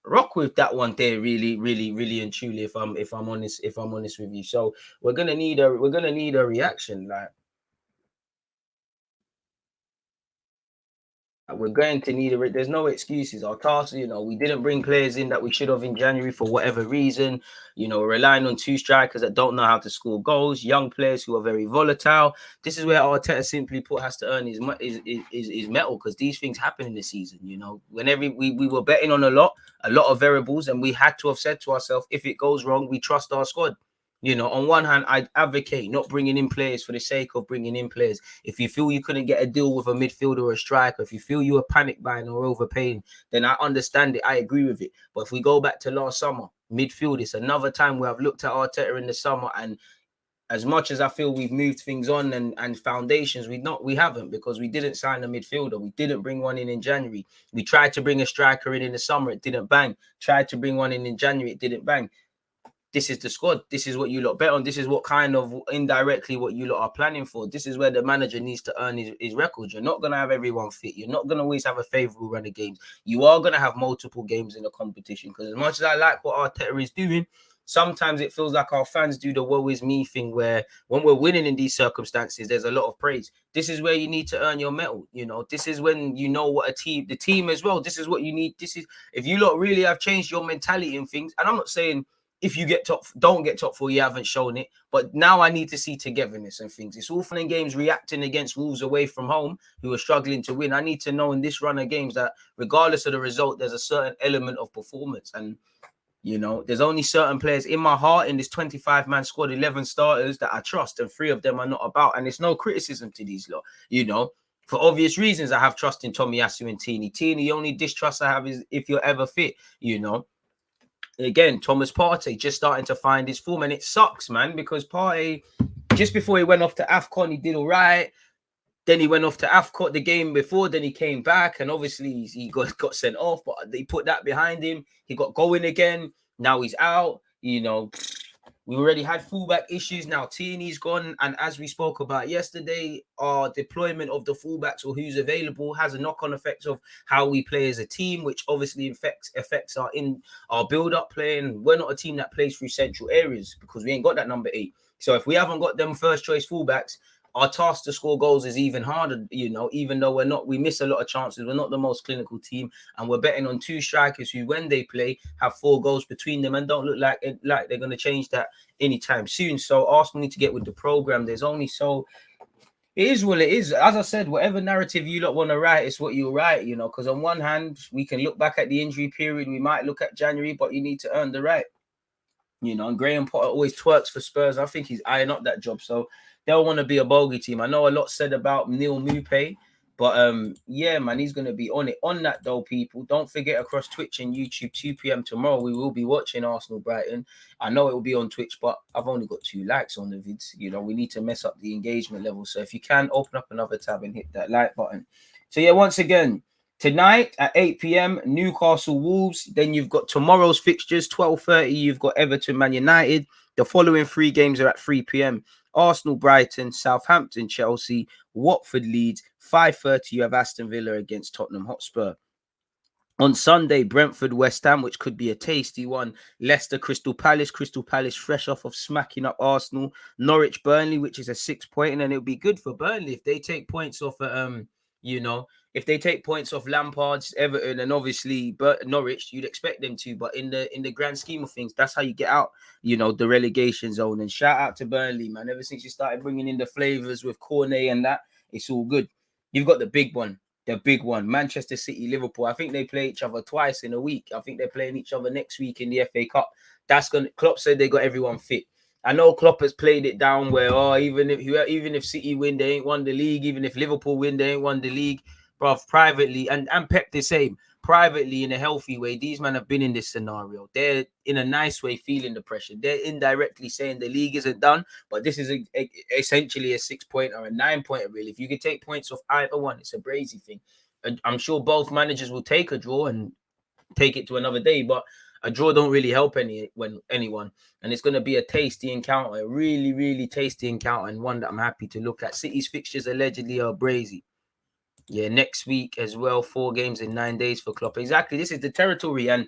rock with that one there, really and truly. If I'm honest with you, so we're gonna need a reaction. Like, we're going to need a. There's no excuses. Our task, you know, we didn't bring players in that we should have in January for whatever reason. You know, relying on 2 strikers that don't know how to score goals, young players who are very volatile. This is where Arteta simply put has to earn his metal, because these things happen in the season. You know, whenever we were betting on a lot of variables, and we had to have said to ourselves, if it goes wrong, we trust our squad. You know, on one hand, I advocate not bringing in players for the sake of bringing in players. If you feel you couldn't get a deal with a midfielder or a striker, if you feel you were panic buying or overpaying, then I understand it. I agree with it. But if we go back to last summer, midfield, it's another time where I've looked at Arteta in the summer, and as much as I feel we've moved things on and foundations, we haven't, because we didn't sign a midfielder. We didn't bring one in January. We tried to bring a striker in the summer. It didn't bang. Tried to bring one in January. It didn't bang. This is the squad. This is what you lot bet on. This is what kind of indirectly what you lot are planning for. This is where the manager needs to earn his record. You're not going to have everyone fit. You're not going to always have a favourable run of games. You are going to have multiple games in the competition, because as much as I like what Arteta is doing, sometimes it feels like our fans do the woe is me thing, where when we're winning in these circumstances, there's a lot of praise. This is where you need to earn your medal. You know, this is when you know what the team as well. This is what you need. This is, if you lot really have changed your mentality in things, and I'm not saying if you don't get top 4, you haven't shown it. But now I need to see togetherness and things. It's all fun and games reacting against Wolves away from home, who are struggling to win. I need to know in this run of games that regardless of the result, there's a certain element of performance. And, you know, there's only certain players in my heart in this 25-man squad, 11 starters that I trust, and 3 of them are not about. And it's no criticism to these lot, you know. For obvious reasons, I have trust in Tomiyasu and Tini. The only distrust I have is if you're ever fit, you know. Again, Thomas Partey just starting to find his form, and it sucks, man, because Partey, just before he went off to AFCON, he did all right. Then he went off to AFCON the game before, then he came back, and obviously he got sent off, but they put that behind him. He got going again. Now he's out, you know. We already had fullback issues. Now Tierney's gone. And as we spoke about yesterday, our deployment of the fullbacks or who's available has a knock-on effect of how we play as a team, which obviously affects our build-up play. And we're not a team that plays through central areas because we ain't got that number 8. So if we haven't got them first-choice fullbacks, our task to score goals is even harder, you know, even though we miss a lot of chances. We're not the most clinical team, and we're betting on 2 strikers who, when they play, have 4 goals between them and don't look like they're going to change that anytime soon. So Arsenal need to get with the program. There's only it is what it is. As I said, whatever narrative you lot want to write, it's what you write, you know, because on one hand, we can look back at the injury period. We might look at January, but you need to earn the right. You know, and Graham Potter always twerks for Spurs. I think he's eyeing up that job. So they'll want to be a bogey team. I know a lot said about Neil Maupay, but yeah, man, he's going to be on it. On that though, people, don't forget across Twitch and YouTube, 2 p.m. tomorrow, we will be watching Arsenal Brighton. I know it will be on Twitch, but I've only got 2 likes on the vids. You know, we need to mess up the engagement level. So if you can, open up another tab and hit that like button. So yeah, once again, tonight at 8 p.m, Newcastle Wolves. Then you've got tomorrow's fixtures, 12:30. You've got Everton Man United. The following 3 games are at 3 p.m. Arsenal Brighton, Southampton Chelsea, Watford Leeds. 5:30 you have Aston Villa against Tottenham Hotspur. On Sunday, Brentford West Ham, which could be a tasty one. Leicester Crystal Palace fresh off of smacking up Arsenal. Norwich Burnley, which is a 6-point, and it'll be good for Burnley if they take points off you know, if they take points off Lampard's Everton and obviously Norwich, you'd expect them to. But in the grand scheme of things, that's how you get out, you know, the relegation zone. And shout out to Burnley, man. Ever since you started bringing in the flavors with Cornet and that, it's all good. You've got the big one, Manchester City, Liverpool. I think they play each other twice in a week. I think they're playing each other next week in the FA Cup. Klopp said they got everyone fit. I know Klopp has played it down where, even if City win, they ain't won the league. Even if Liverpool win, they ain't won the league. Bruv, privately, and Pep the same. Privately, in a healthy way, these men have been in this scenario. They're, in a nice way, feeling the pressure. They're indirectly saying the league isn't done, but this is essentially a 6-point or a 9-pointer, really. If you could take points off either one, it's a brazy thing. And I'm sure both managers will take a draw and take it to another day, but a draw don't really help anyone. And it's going to be a tasty encounter, a really, really tasty encounter, and one that I'm happy to look at. City's fixtures allegedly are brazy. Yeah, next week as well, 4 games in 9 days for Klopp. Exactly, this is the territory, and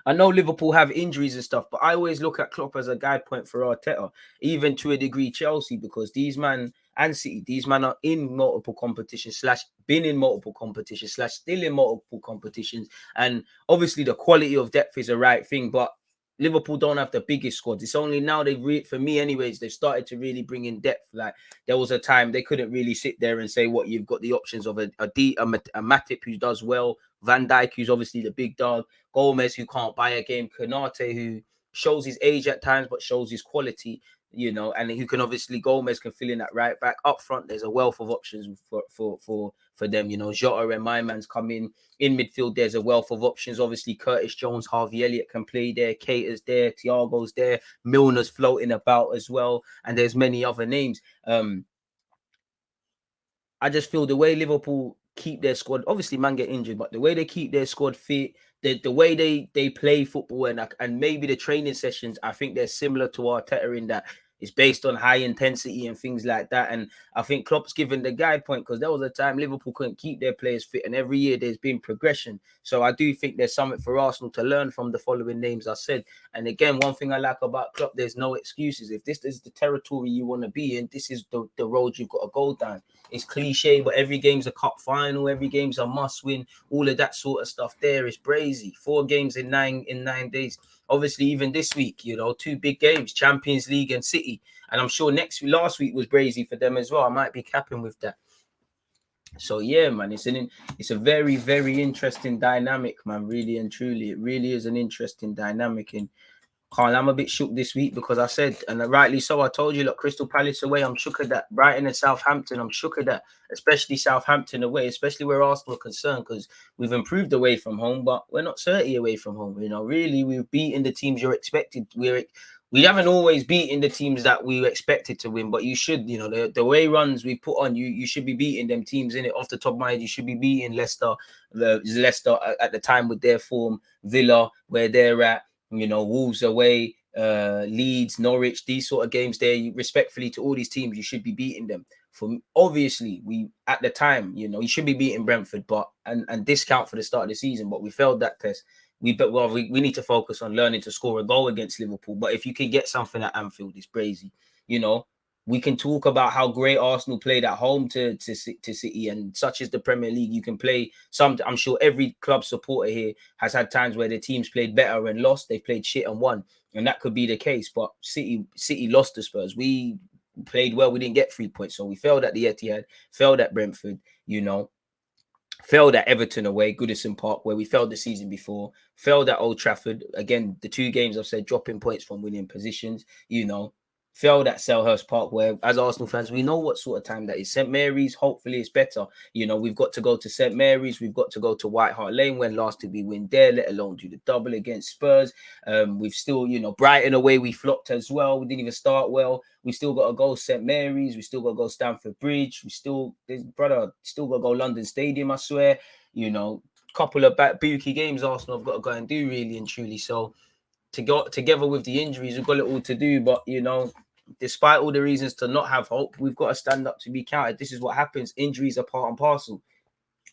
I know Liverpool have injuries and stuff, but I always look at Klopp as a guide point for Arteta, even to a degree Chelsea, because these man and City, these man are in multiple competitions, been in multiple competitions, still in multiple competitions, and obviously the quality of depth is the right thing, but Liverpool don't have the biggest squads. It's only now for me anyways, they've started to really bring in depth. Like, there was a time they couldn't really sit there and say what you've got the options of a Matip who does well, Van Dijk who's obviously the big dog, Gomez who can't buy a game, Konate who shows his age at times but shows his quality, you know, and who can obviously Gomez can fill in that right back. Up front, there's a wealth of options for them, you know. Jota and my man's come in midfield. There's a wealth of options. Obviously, Curtis Jones, Harvey Elliott can play there. Cater's there. Thiago's there. Milner's floating about as well, and there's many other names. I just feel the way Liverpool keep their squad, obviously man get injured, but the way they keep their squad fit, the way they play football and maybe the training sessions, I think they're similar to Arteta in that it's based on high intensity and things like that. And I think Klopp's given the guide point, because there was a time Liverpool couldn't keep their players fit, and every year there's been progression. So I do think there's something for Arsenal to learn from the following names I said. And again, one thing I like about Klopp, there's no excuses. If this is the territory you want to be in, this is the road you've got to go down. It's cliche, but every game's a cup final, every game's a must win, all of that sort of stuff there is brazy. 4 games in nine days. obviously even this week, you know, 2 big games, Champions League and City. And I'm sure last week was brazy for them as well. I might be capping with that. So yeah, man, it's a very, very interesting dynamic, man. Really and truly, it really is an interesting dynamic. And Carl, I'm a bit shook this week because I said, and rightly so, I told you, look, Crystal Palace away, I'm shook at that. Brighton and Southampton, I'm shook at that. Especially Southampton away, especially where Arsenal are concerned, because we've improved away from home, but we're not 30 away from home. You know, really, we've beaten the teams you're expected. We haven't always beaten the teams that we expected to win, but you should, you know, the way runs we put on, you should be beating them teams in it. Off the top of my head, you should be beating Leicester at the time with their form, Villa where they're at, you know, Wolves away, Leeds, Norwich, these sort of games there. Respectfully to all these teams, you should be beating them. Obviously, we at the time, you know, you should be beating Brentford, but and discount for the start of the season, but we failed that test. We need to focus on learning to score a goal against Liverpool. But if you can get something at Anfield, it's brazy. You know, we can talk about how great Arsenal played at home to City, and such is the Premier League. You can play some. I'm sure every club supporter here has had times where their teams played better and lost. They played shit and won, and that could be the case. But City lost to Spurs. We played well. We didn't get 3 points, so we failed at the Etihad, failed at Brentford. You know. Failed at Everton away, Goodison Park, where we failed the season before. Failed at Old Trafford. Again, the 2 games I've said, dropping points from winning positions, you know. Failed at Selhurst Park, where as Arsenal fans, we know what sort of time that is. St. Mary's, hopefully it's better. You know, we've got to go to St. Mary's. We've got to go to White Hart Lane when last did we win there, let alone do the double against Spurs. We've still, you know, Brighton away, we flopped as well. We didn't even start well. We still got to go St. Mary's. We still got to go Stamford Bridge. We still got to go London Stadium, I swear. You know, couple of bookie games Arsenal have got to go and do really and truly. So to go together with the injuries, we've got it all to do. But, you know, despite all the reasons to not have hope, we've got to stand up to be counted. This is what happens. Injuries are part and parcel.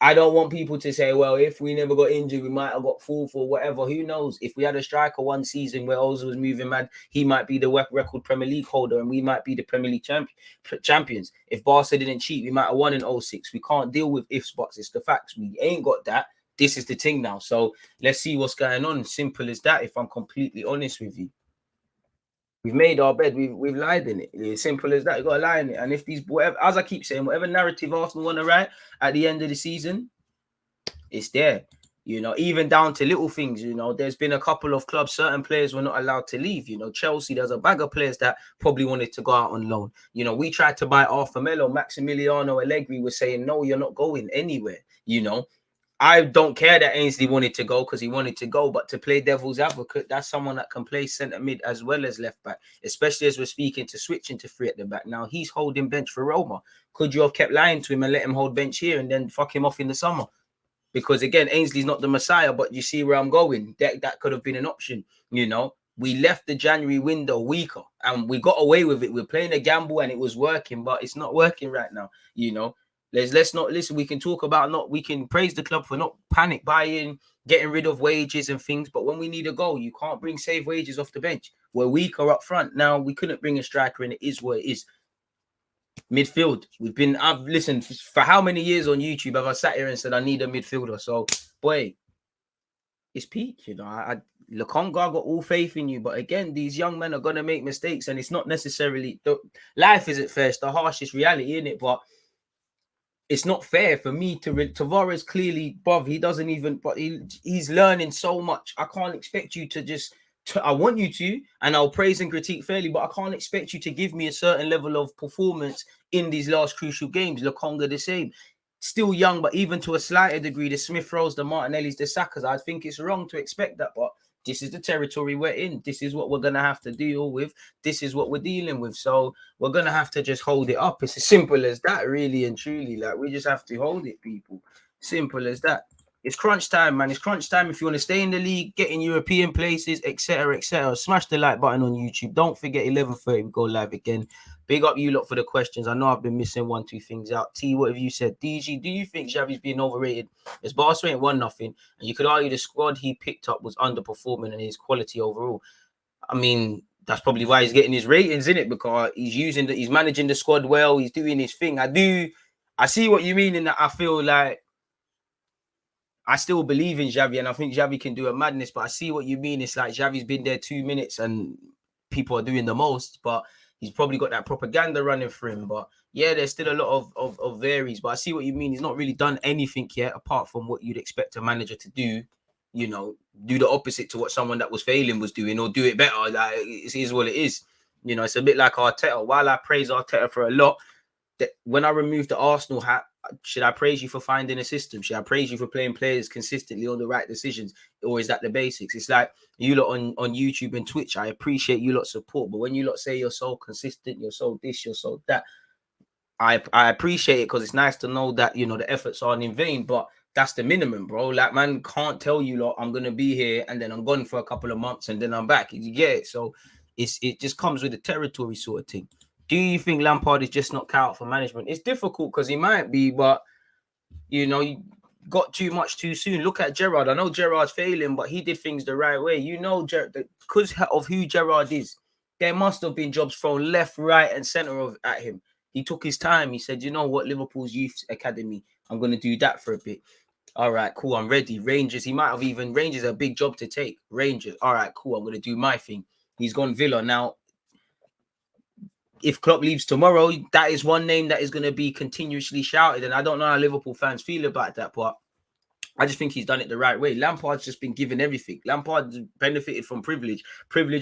I don't want people to say, well, if we never got injured, we might have got fourth or whatever. Who knows? If we had a striker one season where Oz was moving mad, he might be the record Premier League holder and we might be the Premier League champions. If Barca didn't cheat, we might have won in 06. We can't deal with ifs, buts. It's the facts. We ain't got that. This is the thing now. So let's see what's going on. Simple as that, if I'm completely honest with you. We've made our bed. We've lied in it. It's simple as that. You got to lie in it. And if these, whatever, as I keep saying, whatever narrative Arsenal want to write at the end of the season, it's there. You know, even down to little things. You know, there's been a couple of clubs, certain players were not allowed to leave. You know, Chelsea, there's a bag of players that probably wanted to go out on loan. You know, we tried to buy Arthur Melo, Maximiliano Allegri was saying, no, you're not going anywhere. You know, I don't care that Ainsley wanted to go because he wanted to go, but to play devil's advocate, that's someone that can play centre mid as well as left back, especially as we're speaking to switching to 3 at the back. Now he's holding bench for Roma. Could you have kept lying to him and let him hold bench here and then fuck him off in the summer? Because again, Ainsley's not the Messiah, but you see where I'm going. That could have been an option. You know, we left the January window weaker and we got away with it. We're playing a gamble and it was working, but it's not working right now. You know, let's not listen. We can talk about we can praise the club for not panic buying, getting rid of wages and things. But when we need a goal, you can't bring save wages off the bench. We're weaker up front. Now we couldn't bring a striker and it is what it is. Midfield. I've listened for how many years on YouTube have I sat here and said I need a midfielder. So boy, it's peak, you know. Lokonga got all faith in you, but again, these young men are gonna make mistakes, and it's not necessarily life isn't fair. It's the harshest reality, isn't it? But it's not fair for me to Tavares clearly, bruv, he doesn't even, but he's learning so much. I can't expect you to just. I want you to, and I'll praise and critique fairly, but I can't expect you to give me a certain level of performance in these last crucial games. Lokonga the same. Still young, but even to a slighter degree, the Smith Rowes, the Martinellis, the Sakas, I think it's wrong to expect that, but this is the territory we're in. This is what we're going to have to deal with. This is what we're dealing with. So we're going to have to just hold it up. It's as simple as that, really and truly. Like, we just have to hold it, people. Simple as that. It's crunch time, man. It's crunch time. If you want to stay in the league, get in European places, etc., etc., smash the like button on YouTube. Don't forget 11:30 we go live again. Big up you lot for the questions. I know I've been missing 1-2 things out. T, what have you said? DG, do you think Xavi's being overrated? As Barca ain't won nothing, and you could argue the squad he picked up was underperforming and his quality overall. I mean, that's probably why he's getting his ratings, in it, because he's managing the squad well. He's doing his thing. I see what you mean in that. I feel like I still believe in Xavi, and I think Xavi can do a madness. But I see what you mean. It's like Xavi's been there 2 minutes, and people are doing the most. But he's probably got that propaganda running for him. But yeah, there's still a lot of varies. But I see what you mean. He's not really done anything yet, apart from what you'd expect a manager to do. You know, do the opposite to what someone that was failing was doing, or do it better. Like, it is what it is. You know, it's a bit like Arteta. While I praise Arteta for a lot, that when I remove the Arsenal hat, should I praise you for finding a system? Should I praise you for playing players consistently on the right decisions? Or is that the basics? It's like you lot on YouTube and Twitch. I appreciate you lot support, but when you lot say you're so consistent, you're so this, you're so that, I appreciate it, because it's nice to know that, you know, the efforts aren't in vain, but that's the minimum, bro. Like, man can't tell you, lot, I'm gonna be here and then I'm gone for a couple of months and then I'm back. You get it? So it just comes with the territory sort of thing. Do you think Lampard is just not cut out for management? It's difficult because he might be, but you know, you got too much too soon. Look at Gerrard. I know Gerrard's failing, but he did things the right way. You know, because of who Gerrard is, there must have been jobs thrown left, right, and centre at him. He took his time. He said, you know what, Liverpool's youth academy, I'm going to do that for a bit. All right, cool, I'm ready. Rangers, he might have even, Rangers a big job to take. Rangers, all right, cool, I'm going to do my thing. He's gone Villa. Now, if Klopp leaves tomorrow, that is one name that is going to be continuously shouted. And I don't know how Liverpool fans feel about that, but I just think he's done it the right way. Lampard's just been given everything. Lampard's benefited from privilege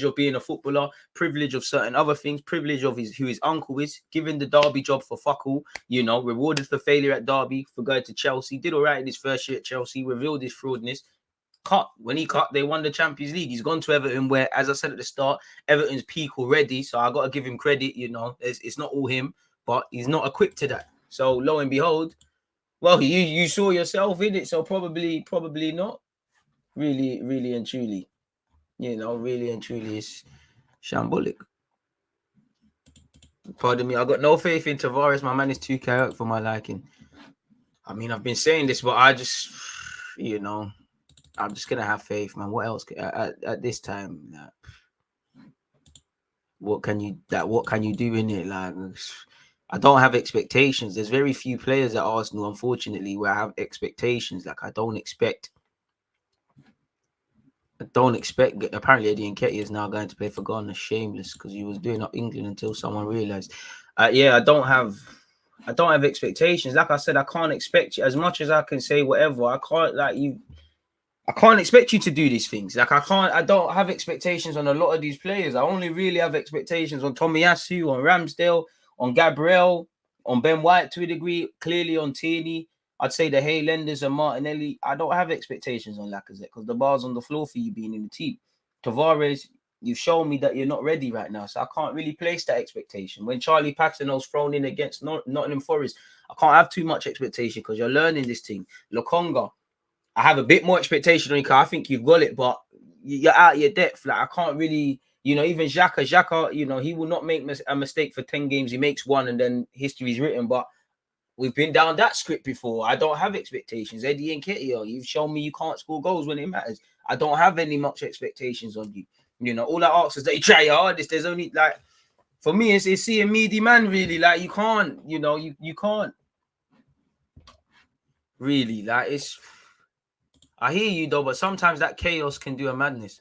of being a footballer, privilege of certain other things, privilege of who his uncle is, given the Derby job for fuck all, you know, rewarded for failure at Derby, for going to Chelsea, did all right in his first year at Chelsea, revealed his fraudness. When he cut, they won the Champions League. He's gone to Everton, where, as I said at the start, Everton's peak already. So I got to give him credit. You know, it's not all him, but he's not equipped to that. So lo and behold, well, you saw yourself in it. So probably not. Really and truly, you know, really and truly, it's shambolic. Pardon me. I got no faith in Tavares. My man is too chaotic for my liking. I mean, I've been saying this, but I just, you know, I'm just gonna have faith, man. What else at this time? What can you do in it? Like, I don't have expectations. There's very few players at Arsenal, unfortunately, where I have expectations. Like, I don't expect. Apparently, Eddie Nketiah is now going to play for Ghana. Shameless, because he was doing up England until someone realised. Yeah, I don't have expectations. Like I said, I can't expect you as much as I can say whatever. I can't expect you to do these things. Like, I don't have expectations on a lot of these players. I only really have expectations on Tomiyasu, on Ramsdale, on Gabriel, on Ben White to a degree, clearly on Tierney. I'd say the Haylenders and Martinelli. I don't have expectations on Lacazette, because the bar's on the floor for you being in the team. Tavares, you've shown me that you're not ready right now, so I can't really place that expectation. When Charlie Patino's thrown in against Nottingham Forest, I can't have too much expectation, because you're learning this thing. Lokonga, I have a bit more expectation on you, because I think you've got it, but you're out of your depth. Like, I can't really, you know, even Xhaka, you know, he will not make a mistake for 10 games. He makes one and then history's written. But we've been down that script before. I don't have expectations. Eddie Nketiah, you've shown me you can't score goals when it matters. I don't have any much expectations on you. You know, all I ask is that you try your hardest. There's only, like, for me, it's seeing meaty man, really. Like, you can't, you know, you can't really, like, it's, I hear you though, but sometimes that chaos can do a madness.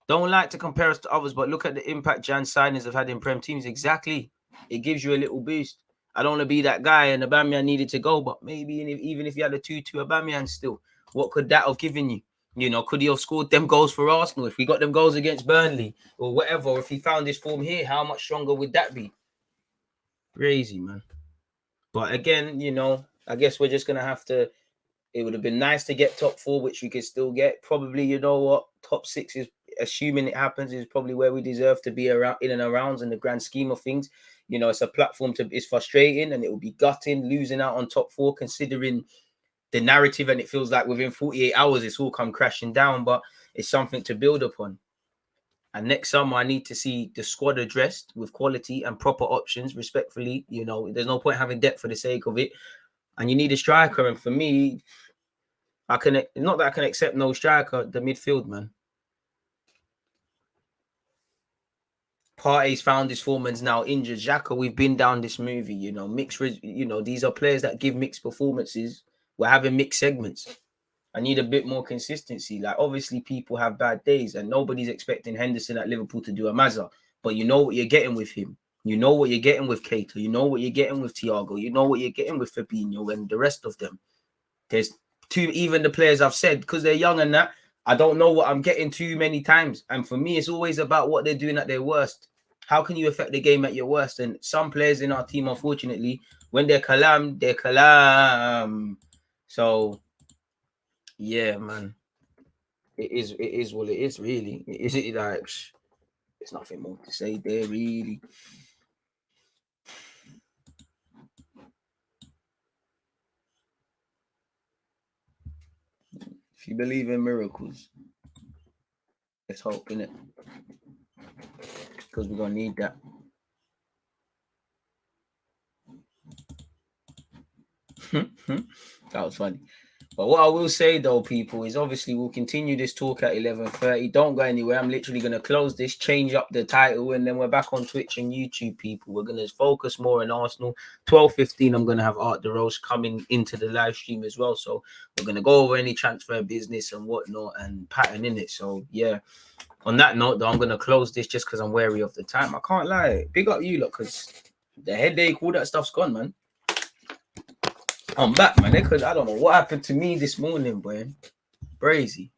Don't like to compare us to others, but look at the impact Jan signings have had in Prem teams. Exactly. It gives you a little boost. I don't want to be that guy, and Aubameyang needed to go, but maybe even if you had a 2-2 Aubameyang still, what could that have given you? You know, could he have scored them goals for Arsenal? If we got them goals against Burnley or whatever, or if he found his form here, how much stronger would that be? Crazy, man. But again, you know, I guess we're just going to have to, it would have been nice to get top 4, which we could still get. Probably, you know what, top 6 is, assuming it happens, is probably where we deserve to be, around in and around in the grand scheme of things. You know, it's a platform it's frustrating, and it will be gutting losing out on top 4, considering the narrative, and it feels like within 48 hours it's all come crashing down, but it's something to build upon. And next summer, I need to see the squad addressed with quality and proper options, respectfully. You know, there's no point having depth for the sake of it. And you need a striker. And for me, not that I can accept no striker, the midfield, man. Partey's found his form and's now injured. Xhaka, we've been down this movie, you know, these are players that give mixed performances. We're having mixed segments. I need a bit more consistency. Like, obviously, people have bad days, and nobody's expecting Henderson at Liverpool to do a mazza. But you know what you're getting with him. You know what you're getting with Keita. You know what you're getting with Thiago. You know what you're getting with Fabinho and the rest of them. There's two, even the players I've said, because they're young and that, I don't know what I'm getting too many times. And for me, it's always about what they're doing at their worst. How can you affect the game at your worst? And some players in our team, unfortunately, when they're kalam, they're kalam. So, yeah, man. It is what it is, really. It is like, there's nothing more to say there, really. If you believe in miracles, let's hope, innit? Because we're going to need that. That was funny. But what I will say, though, people, is obviously we'll continue this talk at 11:30. Don't go anywhere. I'm literally going to close this, change up the title, and then we're back on Twitch and YouTube, people. We're going to focus more on Arsenal. 12:15, I'm going to have Art DeRose coming into the live stream as well. So we're going to go over any transfer business and whatnot and pattern in it. So, yeah. On that note, though, I'm going to close this just because I'm wary of the time. I can't lie. Big up you, look, because the headache, all that stuff's gone, man. I'm back, man. I don't know what happened to me this morning, boy. Crazy.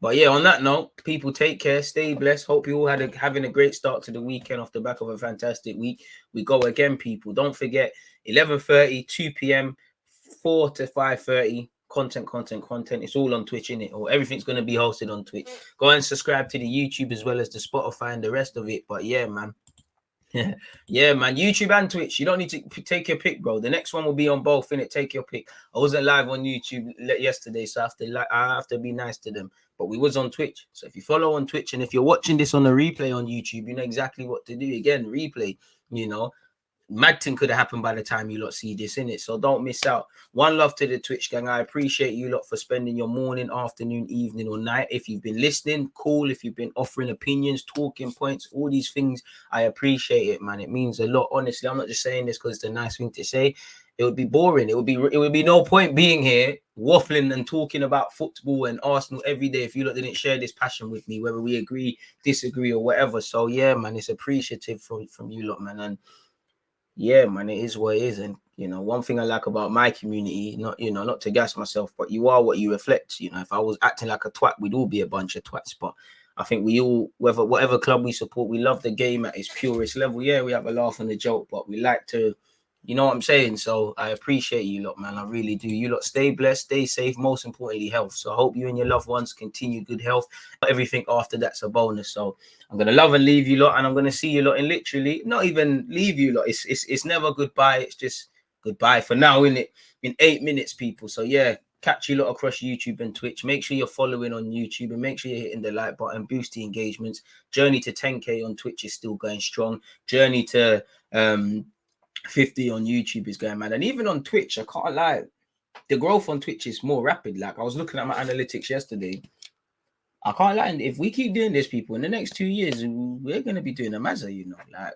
But yeah, on that note, people take care, stay blessed. Hope you all having a great start to the weekend off the back of a fantastic week. We go again, people. Don't forget, 11:30, 2 p.m., 4 to 5:30. Content. It's all on Twitch, innit? Or everything's going to be hosted on Twitch. Go and subscribe to the YouTube as well as the Spotify and the rest of it. But yeah, man. Yeah, man. YouTube and Twitch. You don't need to take your pick, bro. The next one will be on both, innit? Take your pick. I wasn't live on YouTube yesterday, so I have to be nice to them. But we was on Twitch. So if you follow on Twitch and if you're watching this on a replay on YouTube, you know exactly what to do. Again, replay, you know. Mad thing could have happened by the time you lot see this, innit? So don't miss out. One love to the Twitch gang. I appreciate you lot for spending your morning, afternoon, evening, or night. If you've been listening, cool. If you've been offering opinions, talking points, all these things, I appreciate it, man. It means a lot. Honestly, I'm not just saying this because it's a nice thing to say. It would be boring. It would be no point being here waffling and talking about football and Arsenal every day if you lot didn't share this passion with me, whether we agree, disagree, or whatever. So yeah, man, it's appreciative from you lot, man. And yeah, man, it is what it is. And, you know, one thing I like about my community, not to gas myself, but you are what you reflect. You know, if I was acting like a twat, we'd all be a bunch of twats. But I think we all, whatever club we support, we love the game at its purest level. Yeah, we have a laugh and a joke, but we like to, you know what I'm saying? So I appreciate you lot, man. I really do. You lot stay blessed, stay safe, most importantly, health. So I hope you and your loved ones continue good health. But everything after that's a bonus. So I'm going to love and leave you lot, and I'm going to see you lot in literally, not even leave you lot. It's never goodbye. It's just goodbye for now, innit? In 8 minutes, people. So yeah, catch you lot across YouTube and Twitch. Make sure you're following on YouTube and make sure you're hitting the like button, boost the engagements. Journey to 10K on Twitch is still going strong. Journey to 50 on YouTube is going mad. And even on Twitch, I can't lie, the growth on Twitch is more rapid. Like, I was looking at my analytics yesterday. I can't lie. If we keep doing this, people, in the next 2 years, we're going to be doing a mazza, you know. Like,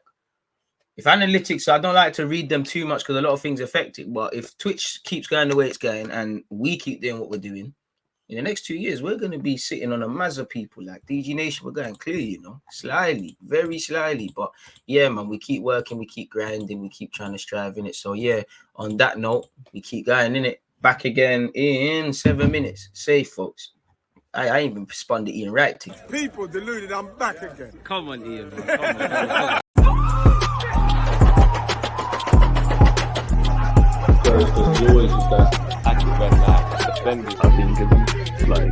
if analytics, I don't like to read them too much because a lot of things affect it. But if Twitch keeps going the way it's going and we keep doing what we're doing, in the next 2 years, we're going to be sitting on a mazza, people. Like DG Nation, we're going clear, you know, slyly, very slyly. But yeah, man, we keep working, we keep grinding, we keep trying to strive in it. So yeah, on that note, we keep going in it. Back again in 7 minutes. Safe, folks. I ain't even spun the Ian right thing. People deluded, I'm back again. Come on, Ian, man. Come on. Always just that active red light, defending. I think it's like